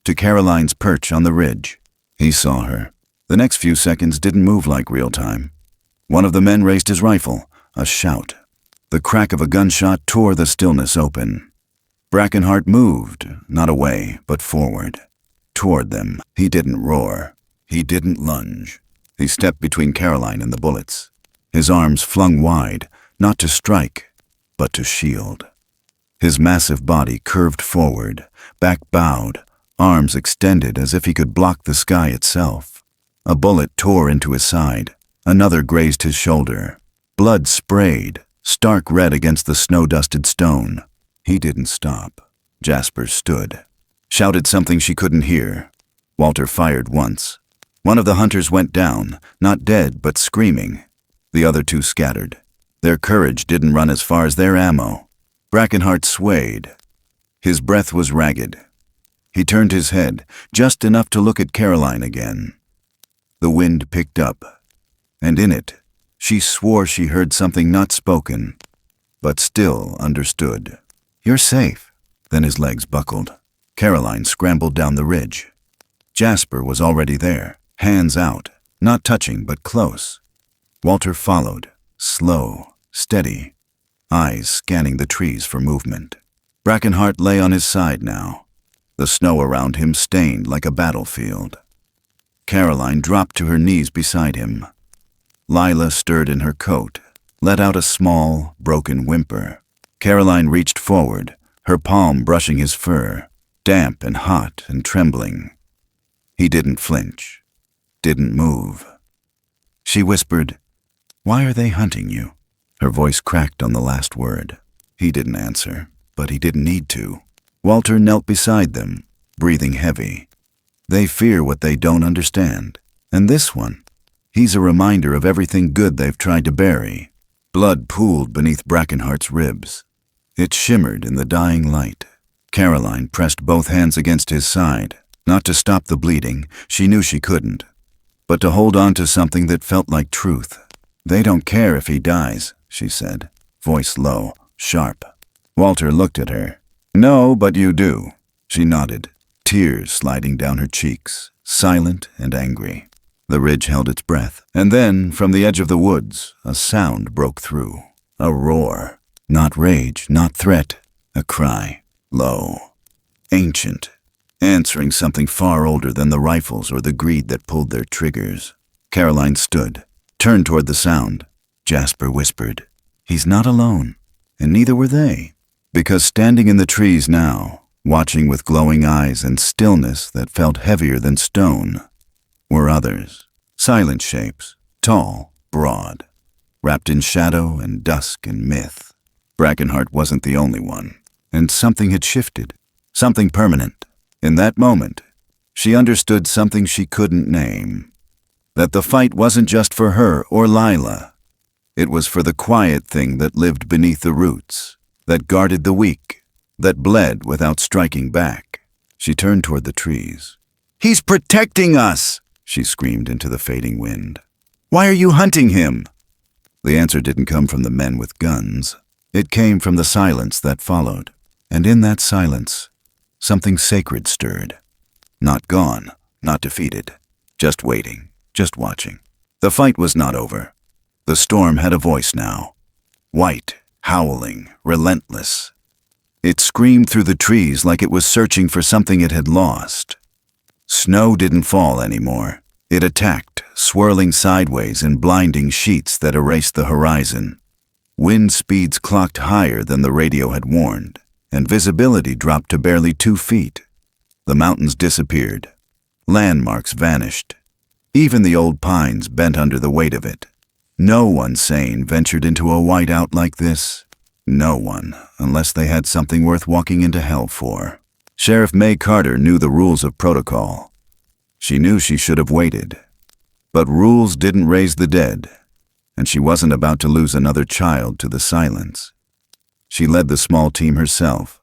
to Caroline's perch on the ridge. He saw her. The next few seconds didn't move like real time. One of the men raised his rifle, a shout. The crack of a gunshot tore the stillness open. Brackenheart moved, not away, but forward, toward them. He didn't roar. He didn't lunge. He stepped between Caroline and the bullets, his arms flung wide, not to strike, but to shield. His massive body curved forward, back bowed, arms extended as if he could block the sky itself. A bullet tore into his side. Another grazed his shoulder. Blood sprayed, stark red against the snow-dusted stone. He didn't stop. Jasper stood, shouted something she couldn't hear. Walter fired once. One of the hunters went down, not dead, but screaming. The other two scattered. Their courage didn't run as far as their ammo. Brackenheart swayed. His breath was ragged. He turned his head, just enough to look at Caroline again. The wind picked up, and in it, she swore she heard something not spoken, but still understood. "You're safe." Then his legs buckled. Caroline scrambled down the ridge. Jasper was already there, hands out, not touching but close. Walter followed, slow, steady, eyes scanning the trees for movement. Brackenheart lay on his side now, the snow around him stained like a battlefield. Caroline dropped to her knees beside him. Lila stirred in her coat, let out a small, broken whimper. Caroline reached forward, her palm brushing his fur, damp and hot and trembling. He didn't flinch, didn't move. She whispered, "Why are they hunting you?" Her voice cracked on the last word. He didn't answer, but he didn't need to. Walter knelt beside them, breathing heavy. They fear what they don't understand. And this one, he's a reminder of everything good they've tried to bury. Blood pooled beneath Brackenheart's ribs. It shimmered in the dying light. Caroline pressed both hands against his side, not to stop the bleeding, she knew she couldn't, but to hold on to something that felt like truth. "They don't care if he dies," she said, voice low, sharp. Walter looked at her. "No, but you do." She nodded, tears sliding down her cheeks, silent and angry. The ridge held its breath, and then, from the edge of the woods, a sound broke through. A roar. Not rage, not threat. A cry. Low. Ancient. Answering something far older than the rifles or the greed that pulled their triggers. Caroline stood, turned toward the sound. Jasper whispered. "He's not alone." And neither were they, because standing in the trees now, watching with glowing eyes and stillness that felt heavier than stone, were others. Silent shapes, tall, broad, wrapped in shadow and dusk and myth. Brackenheart wasn't the only one, and something had shifted, something permanent. In that moment, she understood something she couldn't name. That the fight wasn't just for her or Lila. It was for the quiet thing that lived beneath the roots, that guarded the weak, that bled without striking back. She turned toward the trees. "He's protecting us!" she screamed into the fading wind. "Why are you hunting him?" The answer didn't come from the men with guns. It came from the silence that followed. And in that silence, something sacred stirred. Not gone, not defeated, just waiting, just watching. The fight was not over. The storm had a voice now. White, howling, relentless. It screamed through the trees like it was searching for something it had lost. Snow didn't fall anymore. It attacked, swirling sideways in blinding sheets that erased the horizon. Wind speeds clocked higher than the radio had warned, and visibility dropped to barely 2 feet. The mountains disappeared. Landmarks vanished. Even the old pines bent under the weight of it. No one sane ventured into a whiteout like this. No one, unless they had something worth walking into hell for. Sheriff May Carter knew the rules of protocol. She knew she should have waited. But rules didn't raise the dead, and she wasn't about to lose another child to the silence. She led the small team herself,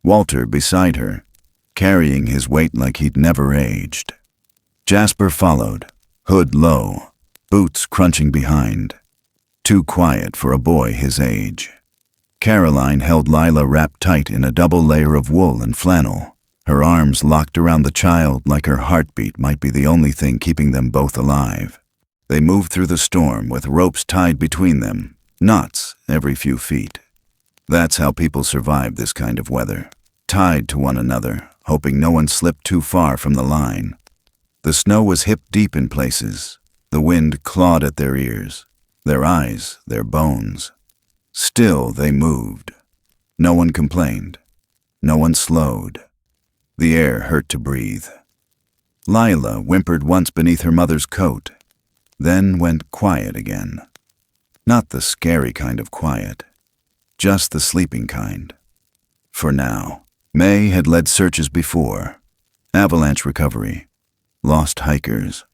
Walter beside her, carrying his weight like he'd never aged. Jasper followed, hood low, boots crunching behind. Too quiet for a boy his age. Caroline held Lila wrapped tight in a double layer of wool and flannel, her arms locked around the child like her heartbeat might be the only thing keeping them both alive. They moved through the storm with ropes tied between them, knots every few feet. That's how people survive this kind of weather, tied to one another, hoping no one slipped too far from the line. The snow was hip-deep in places. The wind clawed at their ears, their eyes, their bones. Still they moved. No one complained. No one slowed. The air hurt to breathe. Lila whimpered once beneath her mother's coat, then went quiet again. Not the scary kind of quiet, just the sleeping kind. For now. May had led searches before. Avalanche recovery. Lost hikers.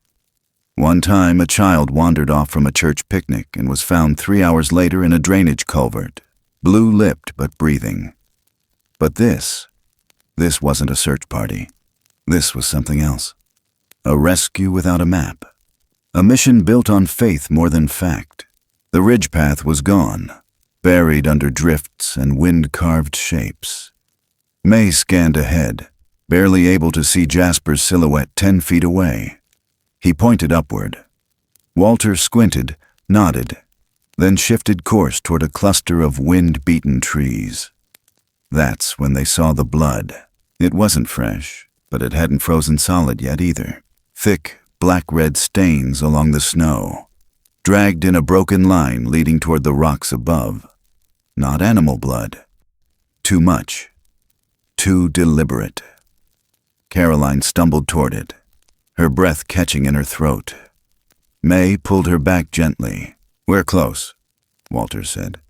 One time, a child wandered off from a church picnic and was found 3 hours later in a drainage culvert, blue-lipped but breathing. But this wasn't a search party. This was something else. A rescue without a map. A mission built on faith more than fact. The ridge path was gone, buried under drifts and wind-carved shapes. May scanned ahead, barely able to see Jasper's silhouette 10 feet away. He pointed upward. Walter squinted, nodded, then shifted course toward a cluster of wind-beaten trees. That's when they saw the blood. It wasn't fresh, but it hadn't frozen solid yet either. Thick, black-red stains along the snow, dragged in a broken line leading toward the rocks above. Not animal blood. Too much. Too deliberate. Caroline stumbled toward it, her breath catching in her throat. May pulled her back gently. "We're close," Walter said.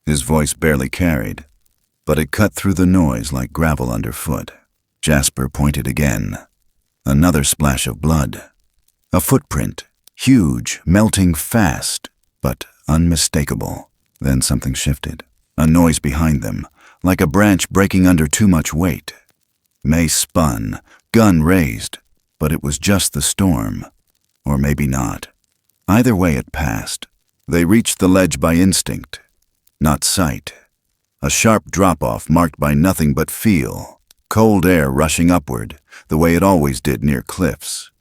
His voice barely carried, but it cut through the noise like gravel underfoot. Jasper pointed again. Another splash of blood. A footprint, huge, melting fast, but unmistakable. Then something shifted. A noise behind them, like a branch breaking under too much weight. May spun, gun raised, but it was just the storm. Or maybe not. Either way it passed. They reached the ledge by instinct, not sight. A sharp drop-off marked by nothing but feel. Cold air rushing upward, the way it always did near cliffs.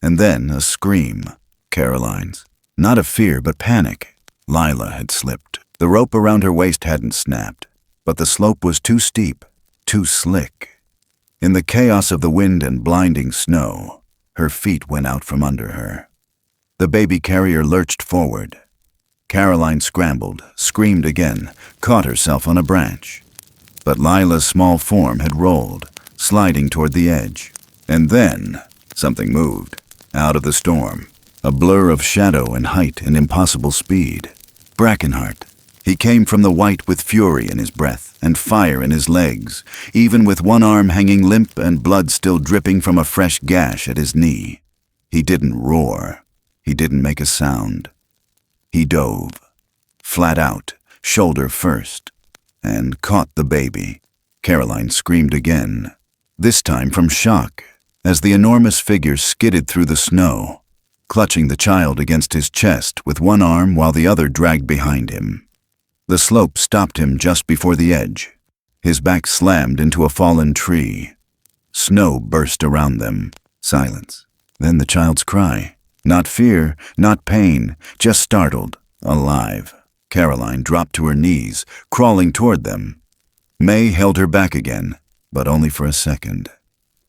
And then a scream. Caroline's. Not of fear, but panic. Lila had slipped. The rope around her waist hadn't snapped, but the slope was too steep, too slick. In the chaos of the wind and blinding snow, her feet went out from under her. The baby carrier lurched forward. Caroline scrambled, screamed again, caught herself on a branch. But Lila's small form had rolled, sliding toward the edge. And then something moved, out of the storm, a blur of shadow and height and impossible speed. Brackenheart. He came from the white with fury in his breath and fire in his legs, even with one arm hanging limp and blood still dripping from a fresh gash at his knee. He didn't roar. He didn't make a sound. He dove, flat out, shoulder first, and caught the baby. Caroline screamed again, this time from shock, as the enormous figure skidded through the snow, clutching the child against his chest with one arm while the other dragged behind him. The slope stopped him just before the edge. His back slammed into a fallen tree. Snow burst around them. Silence. Then the child's cry. Not fear, not pain, just startled, alive. Caroline dropped to her knees, crawling toward them. May held her back again, but only for a second,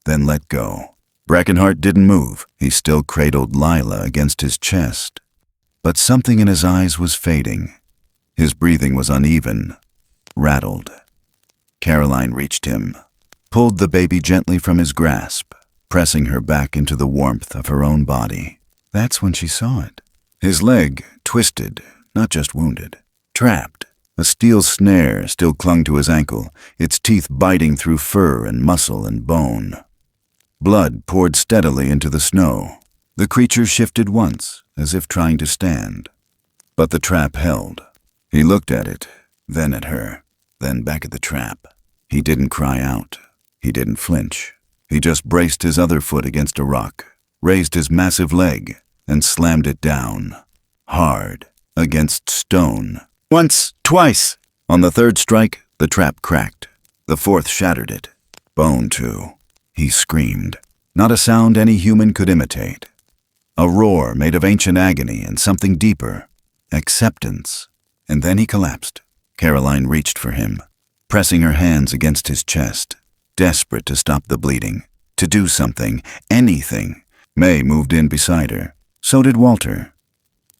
then let go. Brackenheart didn't move. He still cradled Lila against his chest. But something in his eyes was fading. His breathing was uneven, rattled. Caroline reached him, pulled the baby gently from his grasp, pressing her back into the warmth of her own body. That's when she saw it. His leg, twisted, not just wounded, trapped. A steel snare still clung to his ankle, its teeth biting through fur and muscle and bone. Blood poured steadily into the snow. The creature shifted once, as if trying to stand. But the trap held. He looked at it, then at her, then back at the trap. He didn't cry out. He didn't flinch. He just braced his other foot against a rock, raised his massive leg, and slammed it down, hard, against stone. Once, twice. On the third strike, the trap cracked. The fourth shattered it. Bone, too. He screamed. Not a sound any human could imitate. A roar made of ancient agony and something deeper. Acceptance. And then he collapsed. Caroline reached for him, pressing her hands against his chest, desperate to stop the bleeding, to do something, anything. May moved in beside her. So did Walter.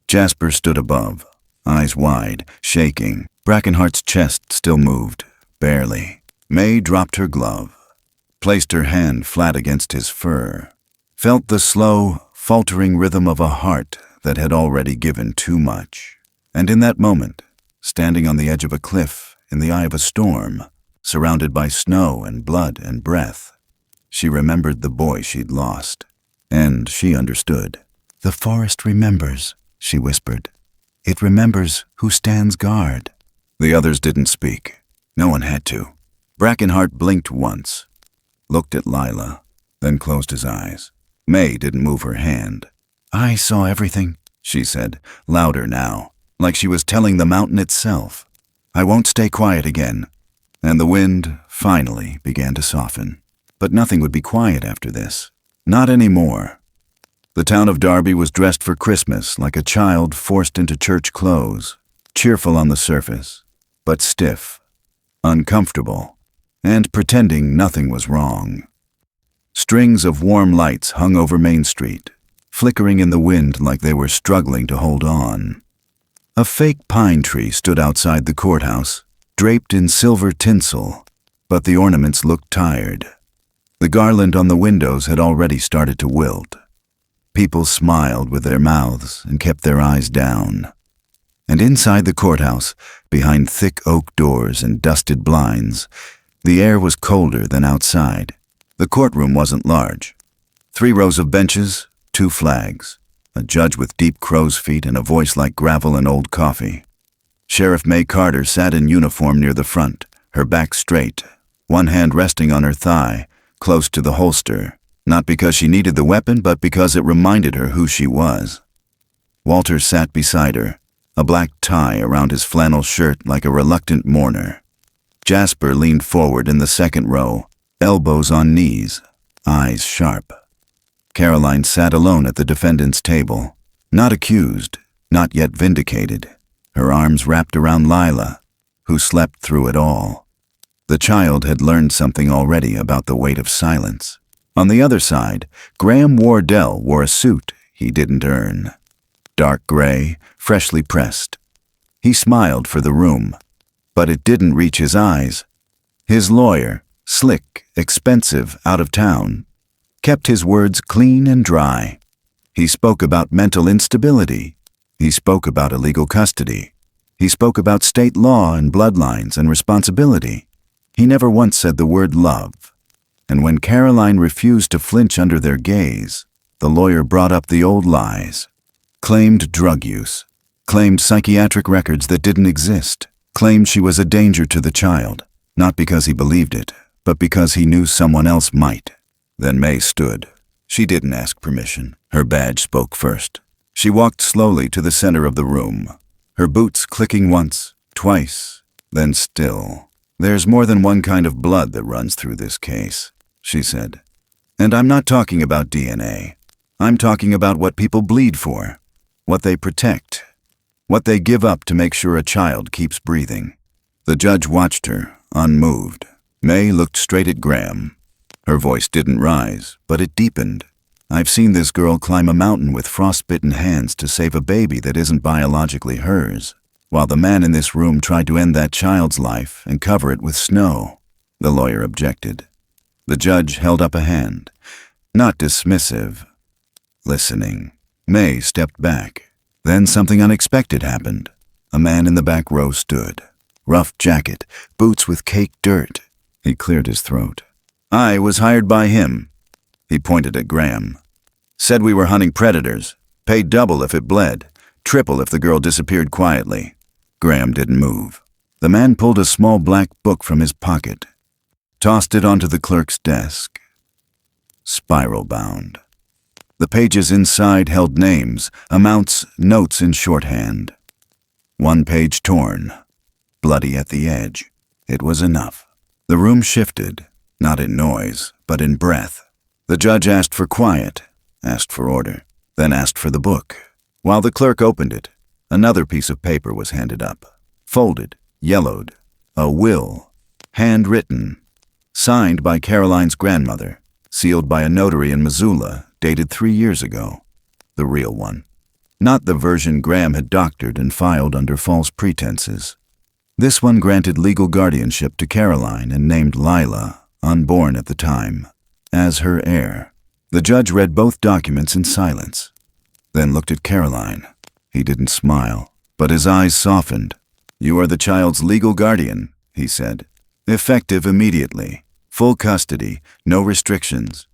Jasper stood above, eyes wide, shaking. Brackenheart's chest still moved, barely. May dropped her glove, placed her hand flat against his fur, felt the slow, faltering rhythm of a heart that had already given too much. And in that moment, standing on the edge of a cliff, in the eye of a storm, surrounded by snow and blood and breath, she remembered the boy she'd lost. And she understood. The forest remembers, she whispered. It remembers who stands guard. The others didn't speak. No one had to. Brackenheart blinked once, looked at Lila, then closed his eyes. May didn't move her hand. I saw everything, she said, louder now, like she was telling the mountain itself. I won't stay quiet again. And the wind, finally, began to soften. But nothing would be quiet after this. Not anymore. The town of Darby was dressed for Christmas like a child forced into church clothes, cheerful on the surface, but stiff, uncomfortable, and pretending nothing was wrong. Strings of warm lights hung over Main Street, flickering in the wind like they were struggling to hold on. A fake pine tree stood outside the courthouse, draped in silver tinsel, but the ornaments looked tired. The garland on the windows had already started to wilt. People smiled with their mouths and kept their eyes down. And inside the courthouse, behind thick oak doors and dusted blinds, the air was colder than outside. The courtroom wasn't large. 3 rows of benches, 2 flags, a judge with deep crow's feet and a voice like gravel and old coffee. Sheriff May Carter sat in uniform near the front, her back straight, one hand resting on her thigh, close to the holster, not because she needed the weapon, but because it reminded her who she was. Walter sat beside her, a black tie around his flannel shirt like a reluctant mourner. Jasper leaned forward in the second row, elbows on knees, eyes sharp. Caroline sat alone at the defendant's table, not accused, not yet vindicated, her arms wrapped around Lila, who slept through it all. The child had learned something already about the weight of silence. On the other side, Graham Wardell wore a suit he didn't earn. Dark gray, freshly pressed, He smiled for the room, but it didn't reach his eyes. His lawyer, slick, expensive, out of town, kept his words clean and dry. He spoke about mental instability. He spoke about illegal custody. He spoke about state law and bloodlines and responsibility. He never once said the word love. And when Caroline refused to flinch under their gaze, the lawyer brought up the old lies. Claimed drug use. Claimed psychiatric records that didn't exist. Claimed she was a danger to the child, not because he believed it, but because he knew someone else might. Then May stood. She didn't ask permission. Her badge spoke first. She walked slowly to the center of the room, her boots clicking once, twice, then still. "There's more than one kind of blood that runs through this case," she said. "And I'm not talking about DNA. I'm talking about what people bleed for, what they protect, what they give up to make sure a child keeps breathing." The judge watched her, unmoved. May looked straight at Graham. Her voice didn't rise, but it deepened. "I've seen this girl climb a mountain with frostbitten hands to save a baby that isn't biologically hers, while the man in this room tried to end that child's life and cover it with snow." The lawyer objected. The judge held up a hand, not dismissive, listening. May stepped back. Then something unexpected happened. A man in the back row stood. Rough jacket, boots with caked dirt. He cleared his throat. "I was hired by him." He pointed at Graham. "Said we were hunting predators. Paid double if it bled, triple if the girl disappeared quietly." Graham didn't move. The man pulled a small black book from his pocket, tossed it onto the clerk's desk. Spiral bound. The pages inside held names, amounts, notes in shorthand. One page torn, bloody at the edge. It was enough. The room shifted, not in noise, but in breath. The judge asked for quiet, asked for order, then asked for the book. While the clerk opened it, another piece of paper was handed up, folded, yellowed, a will, handwritten, signed by Caroline's grandmother, sealed by a notary in Missoula, dated 3 years ago. The real one. Not the version Graham had doctored and filed under false pretenses. This one granted legal guardianship to Caroline and named Lila, unborn at the time, as her heir. The judge read both documents in silence, then looked at Caroline. He didn't smile, but his eyes softened. "You are the child's legal guardian," he said. "Effective immediately. Full custody, no restrictions.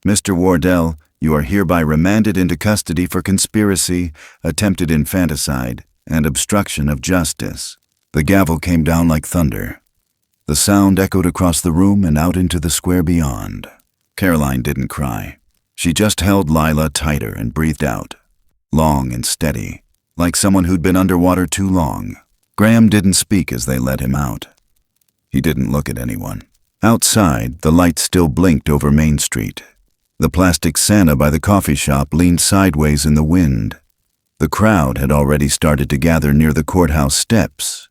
Mr. Wardell, you are hereby remanded into custody for conspiracy, attempted infanticide, and obstruction of justice." The gavel came down like thunder. The sound echoed across the room and out into the square beyond. Caroline didn't cry. She just held Lila tighter and breathed out, long and steady, like someone who'd been underwater too long. Graham didn't speak as they let him out. He didn't look at anyone. Outside, the light still blinked over Main Street. The plastic Santa by the coffee shop leaned sideways in the wind. The crowd had already started to gather near the courthouse steps.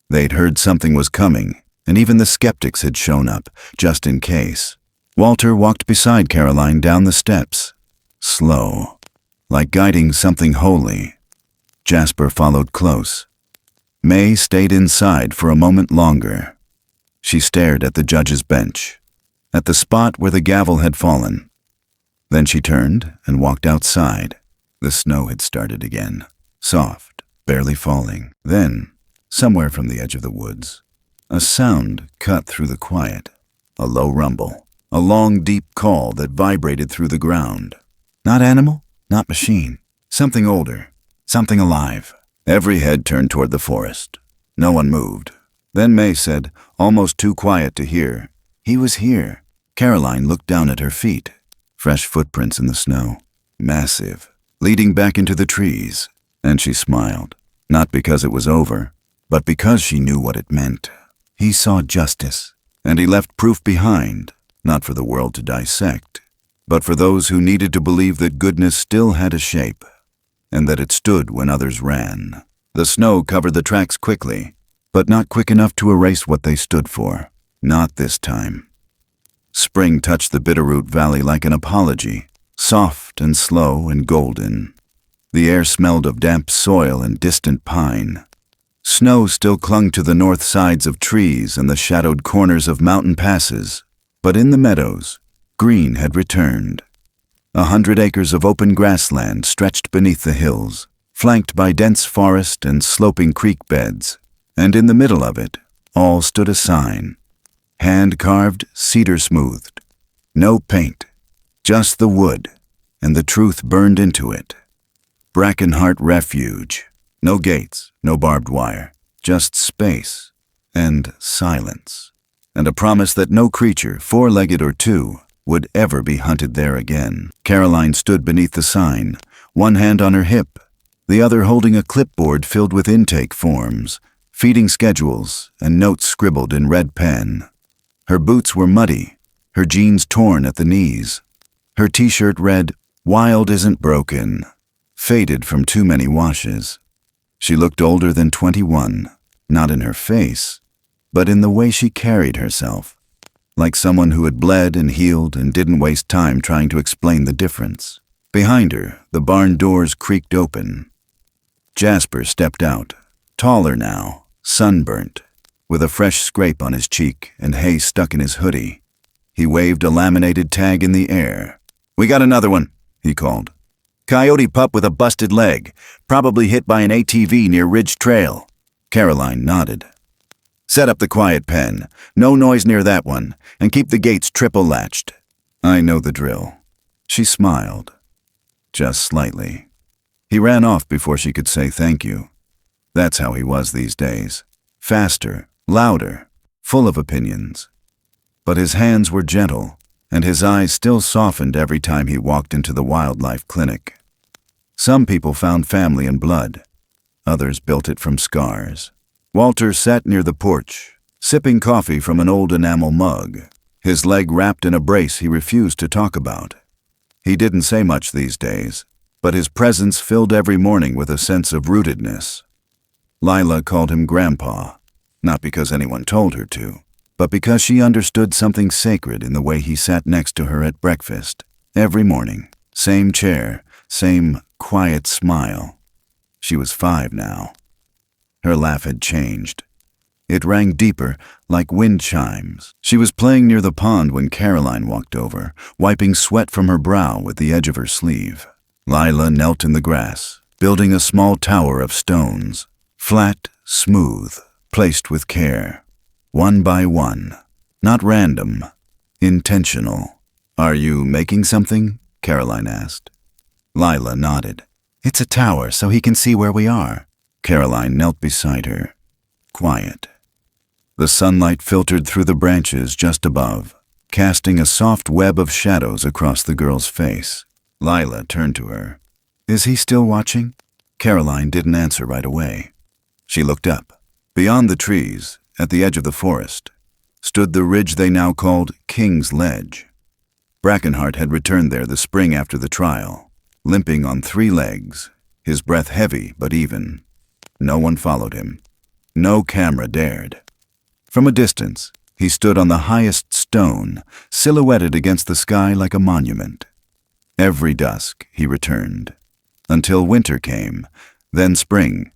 They'd heard something was coming, and even the skeptics had shown up, just in case. Walter walked beside Caroline down the steps, slow, like guiding something holy. Jasper followed close. May stayed inside for a moment longer. She stared at the judge's bench, at the spot where the gavel had fallen. Then she turned and walked outside. The snow had started again, soft, barely falling. Then, somewhere from the edge of the woods, a sound cut through the quiet, a low rumble, a long, deep call that vibrated through the ground. Not animal, not machine, something older, something alive. Every head turned toward the forest. No one moved. Then May said, almost too quiet to hear, "He was here." Caroline looked down at her feet. Fresh footprints in the snow, massive, leading back into the trees, and she smiled, not because it was over, but because she knew what it meant. He saw justice, and he left proof behind, not for the world to dissect, but for those who needed to believe that goodness still had a shape, and that it stood when others ran. The snow covered the tracks quickly, but not quick enough to erase what they stood for. Not this time. Spring touched the Bitterroot Valley like an apology, soft and slow and golden. The air smelled of damp soil and distant pine. Snow still clung to the north sides of trees and the shadowed corners of mountain passes, but in the meadows, green had returned. 100 acres of open grassland stretched beneath the hills, flanked by dense forest and sloping creek beds, and in the middle of it, all stood a sign. Hand-carved, cedar-smoothed. No paint, just the wood, and the truth burned into it. Brackenheart Refuge. No gates, no barbed wire, just space and silence, and a promise that no creature, four-legged or two, would ever be hunted there again. Caroline stood beneath the sign, one hand on her hip, the other holding a clipboard filled with intake forms, feeding schedules, and notes scribbled in red pen. Her boots were muddy, her jeans torn at the knees. Her t-shirt read, "Wild isn't broken," faded from too many washes. She looked older than 21, not in her face, but in the way she carried herself, like someone who had bled and healed and didn't waste time trying to explain the difference. Behind her, the barn doors creaked open. Jasper stepped out, taller now, sunburnt, with a fresh scrape on his cheek and hay stuck in his hoodie. He waved a laminated tag in the air. "We got another one," he called. "Coyote pup with a busted leg, probably hit by an ATV near Ridge Trail." Caroline nodded. "Set up the quiet pen, no noise near that one, and keep the gates triple latched." "I know the drill." She smiled, just slightly. He ran off before she could say thank you. That's how he was these days. Faster, louder, full of opinions. But his hands were gentle, and his eyes still softened every time he walked into the wildlife clinic. Some people found family in blood. Others built it from scars. Walter sat near the porch, sipping coffee from an old enamel mug, his leg wrapped in a brace he refused to talk about. He didn't say much these days, but his presence filled every morning with a sense of rootedness. Lila called him Grandpa, not because anyone told her to, but because she understood something sacred in the way he sat next to her at breakfast, every morning. Same chair, same quiet smile. She was 5 now. Her laugh had changed. It rang deeper, like wind chimes. She was playing near the pond when Caroline walked over, wiping sweat from her brow with the edge of her sleeve. Lila knelt in the grass, building a small tower of stones, flat, smooth, placed with care. One by one, not random, intentional. "Are you making something?" Caroline asked. Lila nodded. "It's a tower so he can see where we are." Caroline knelt beside her, quiet. The sunlight filtered through the branches just above, casting a soft web of shadows across the girl's face. Lila turned to her. "Is he still watching?" Caroline didn't answer right away. She looked up. Beyond the trees, at the edge of the forest, stood the ridge they now called King's Ledge. Brackenheart had returned there the spring after the trial, limping on 3 legs, his breath heavy but even. No one followed him. No camera dared. From a distance, he stood on the highest stone, silhouetted against the sky like a monument. Every dusk, he returned, until winter came, then spring,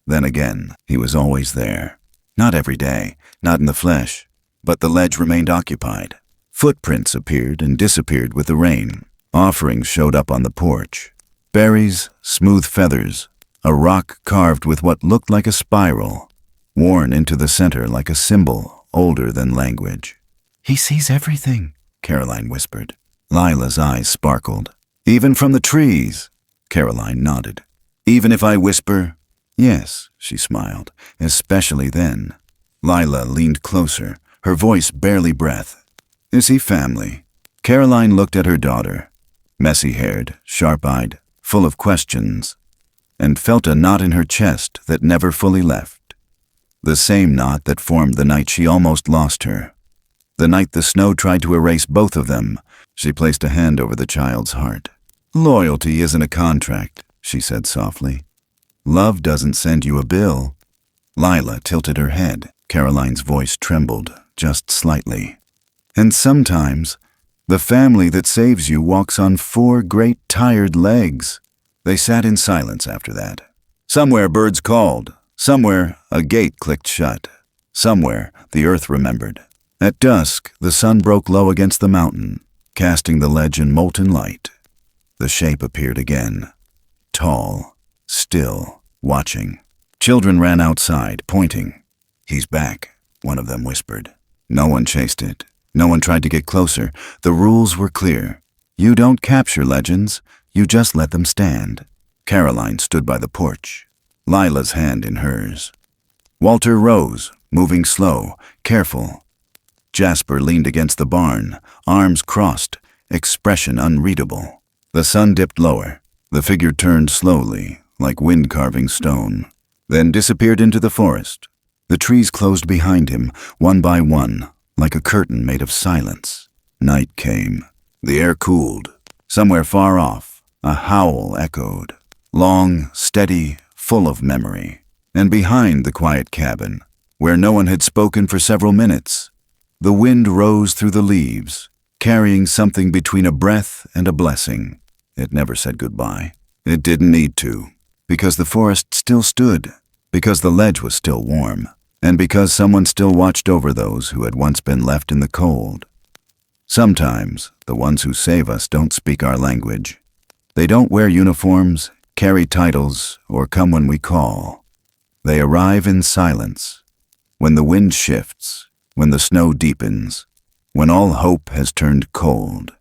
then again. He was always there. Not every day, not in the flesh, but the ledge remained occupied. Footprints appeared and disappeared with the rain. Offerings showed up on the porch. Berries, smooth feathers, a rock carved with what looked like a spiral, worn into the center like a symbol older than language. "He sees everything," Caroline whispered. Lila's eyes sparkled. "Even from the trees?" Caroline nodded. "Even if I whisper?" "Yes," she smiled, "especially then." Lila leaned closer, her voice barely breath. "Is he family?" Caroline looked at her daughter, messy-haired, sharp-eyed, full of questions, and felt a knot in her chest that never fully left. The same knot that formed the night she almost lost her. The night the snow tried to erase both of them. She placed a hand over the child's heart. "Loyalty isn't a contract," she said softly. "Love doesn't send you a bill." Lila tilted her head. Caroline's voice trembled, just slightly. "And sometimes, the family that saves you walks on 4 great tired legs." They sat in silence after that. Somewhere birds called, Somewhere, a gate clicked shut. Somewhere, the earth remembered. At dusk, the sun broke low against the mountain, casting the ledge in molten light. The shape appeared again. Tall, still, watching. Children ran outside, pointing. "He's back," one of them whispered. No one chased it. No one tried to get closer. The rules were clear. You don't capture legends, you just let them stand. Caroline stood by the porch, Lila's hand in hers. Walter rose, moving slow, careful. Jasper leaned against the barn, arms crossed, expression unreadable. The sun dipped lower. The figure turned slowly, like wind carving stone, then disappeared into the forest. The trees closed behind him, one by one, like a curtain made of silence. Night came. The air cooled. Somewhere far off, a howl echoed. Long, steady, full of memory. And behind the quiet cabin, where no one had spoken for several minutes, the wind rose through the leaves, carrying something between a breath and a blessing. It never said goodbye. It didn't need to, because the forest still stood, because the ledge was still warm, and because someone still watched over those who had once been left in the cold. Sometimes, the ones who save us don't speak our language. They don't wear uniforms, carry titles, or come when we call. They arrive in silence, when the wind shifts, when the snow deepens, when all hope has turned cold.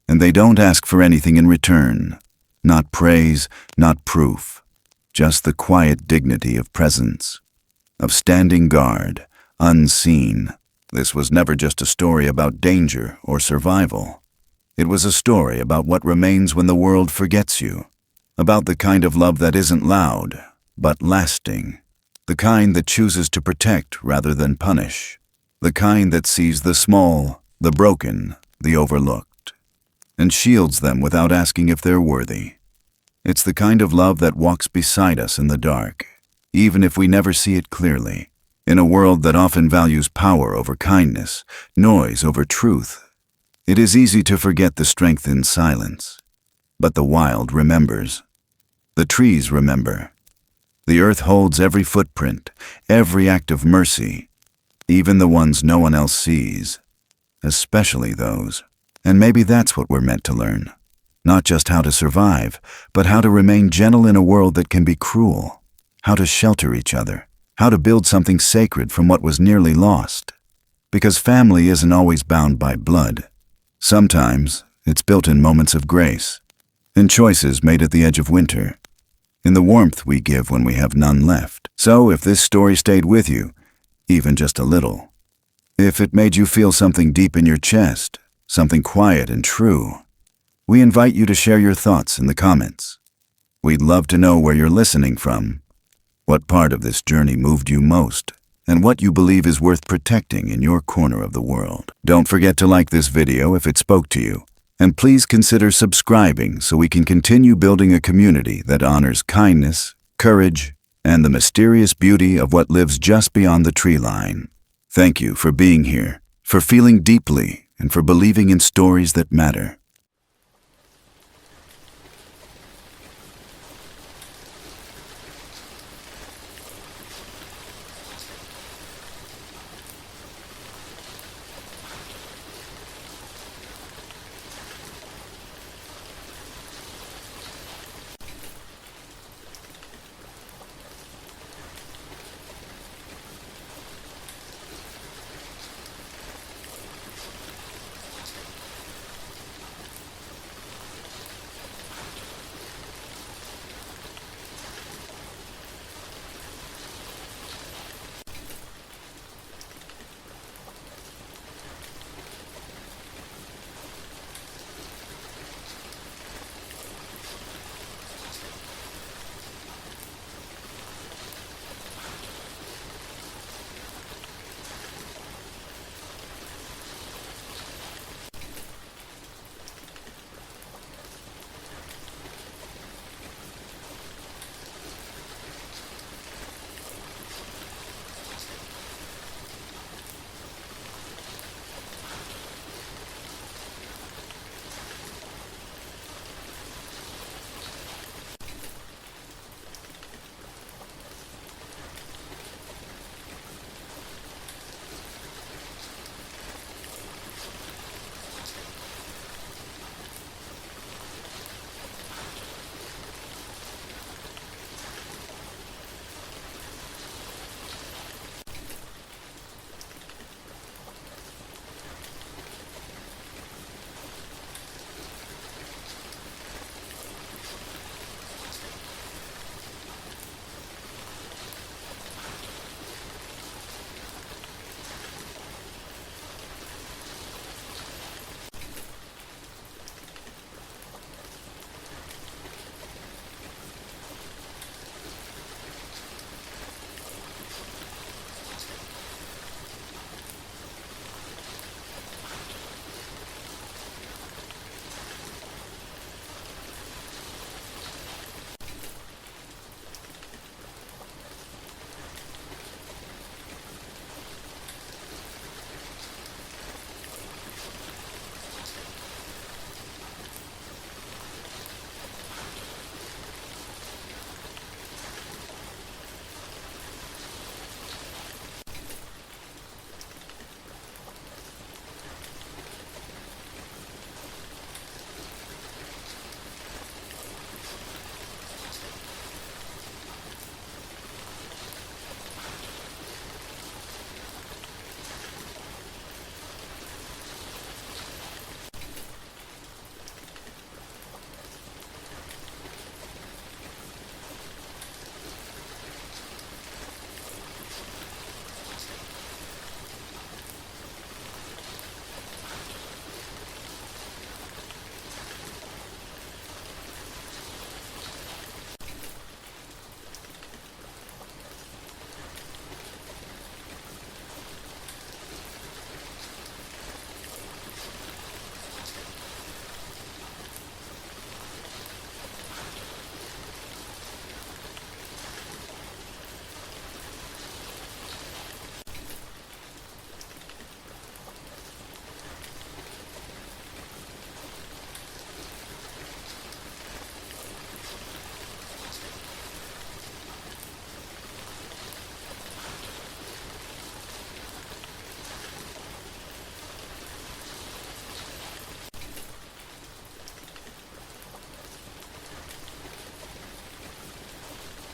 And they don't ask for anything in return, not praise, not proof, just the quiet dignity of presence, of standing guard, unseen. This was never just a story about danger or survival. It was a story about what remains when the world forgets you, about the kind of love that isn't loud, but lasting, the kind that chooses to protect rather than punish, the kind that sees the small, the broken, the overlooked, and shields them without asking if they're worthy. It's the kind of love that walks beside us in the dark, even if we never see it clearly. In a world that often values power over kindness, noise over truth, it is easy to forget the strength in silence. But the wild remembers. The trees remember. The earth holds every footprint, every act of mercy, even the ones no one else sees, especially those. And maybe that's what we're meant to learn. Not just how to survive, but how to remain gentle in a world that can be cruel, how to shelter each other, how to build something sacred from what was nearly lost. Because family isn't always bound by blood. Sometimes it's built in moments of grace, in choices made at the edge of winter, in the warmth we give when we have none left. So if this story stayed with you, even just a little, if it made you feel something deep in your chest, something quiet and true, we invite you to share your thoughts in the comments. We'd love to know where you're listening from, what part of this journey moved you most, and what you believe is worth protecting in your corner of the world. Don't forget to like this video if it spoke to you, and please consider subscribing so we can continue building a community that honors kindness, courage, and the mysterious beauty of what lives just beyond the tree line. Thank you for being here, for feeling deeply, and for believing in stories that matter.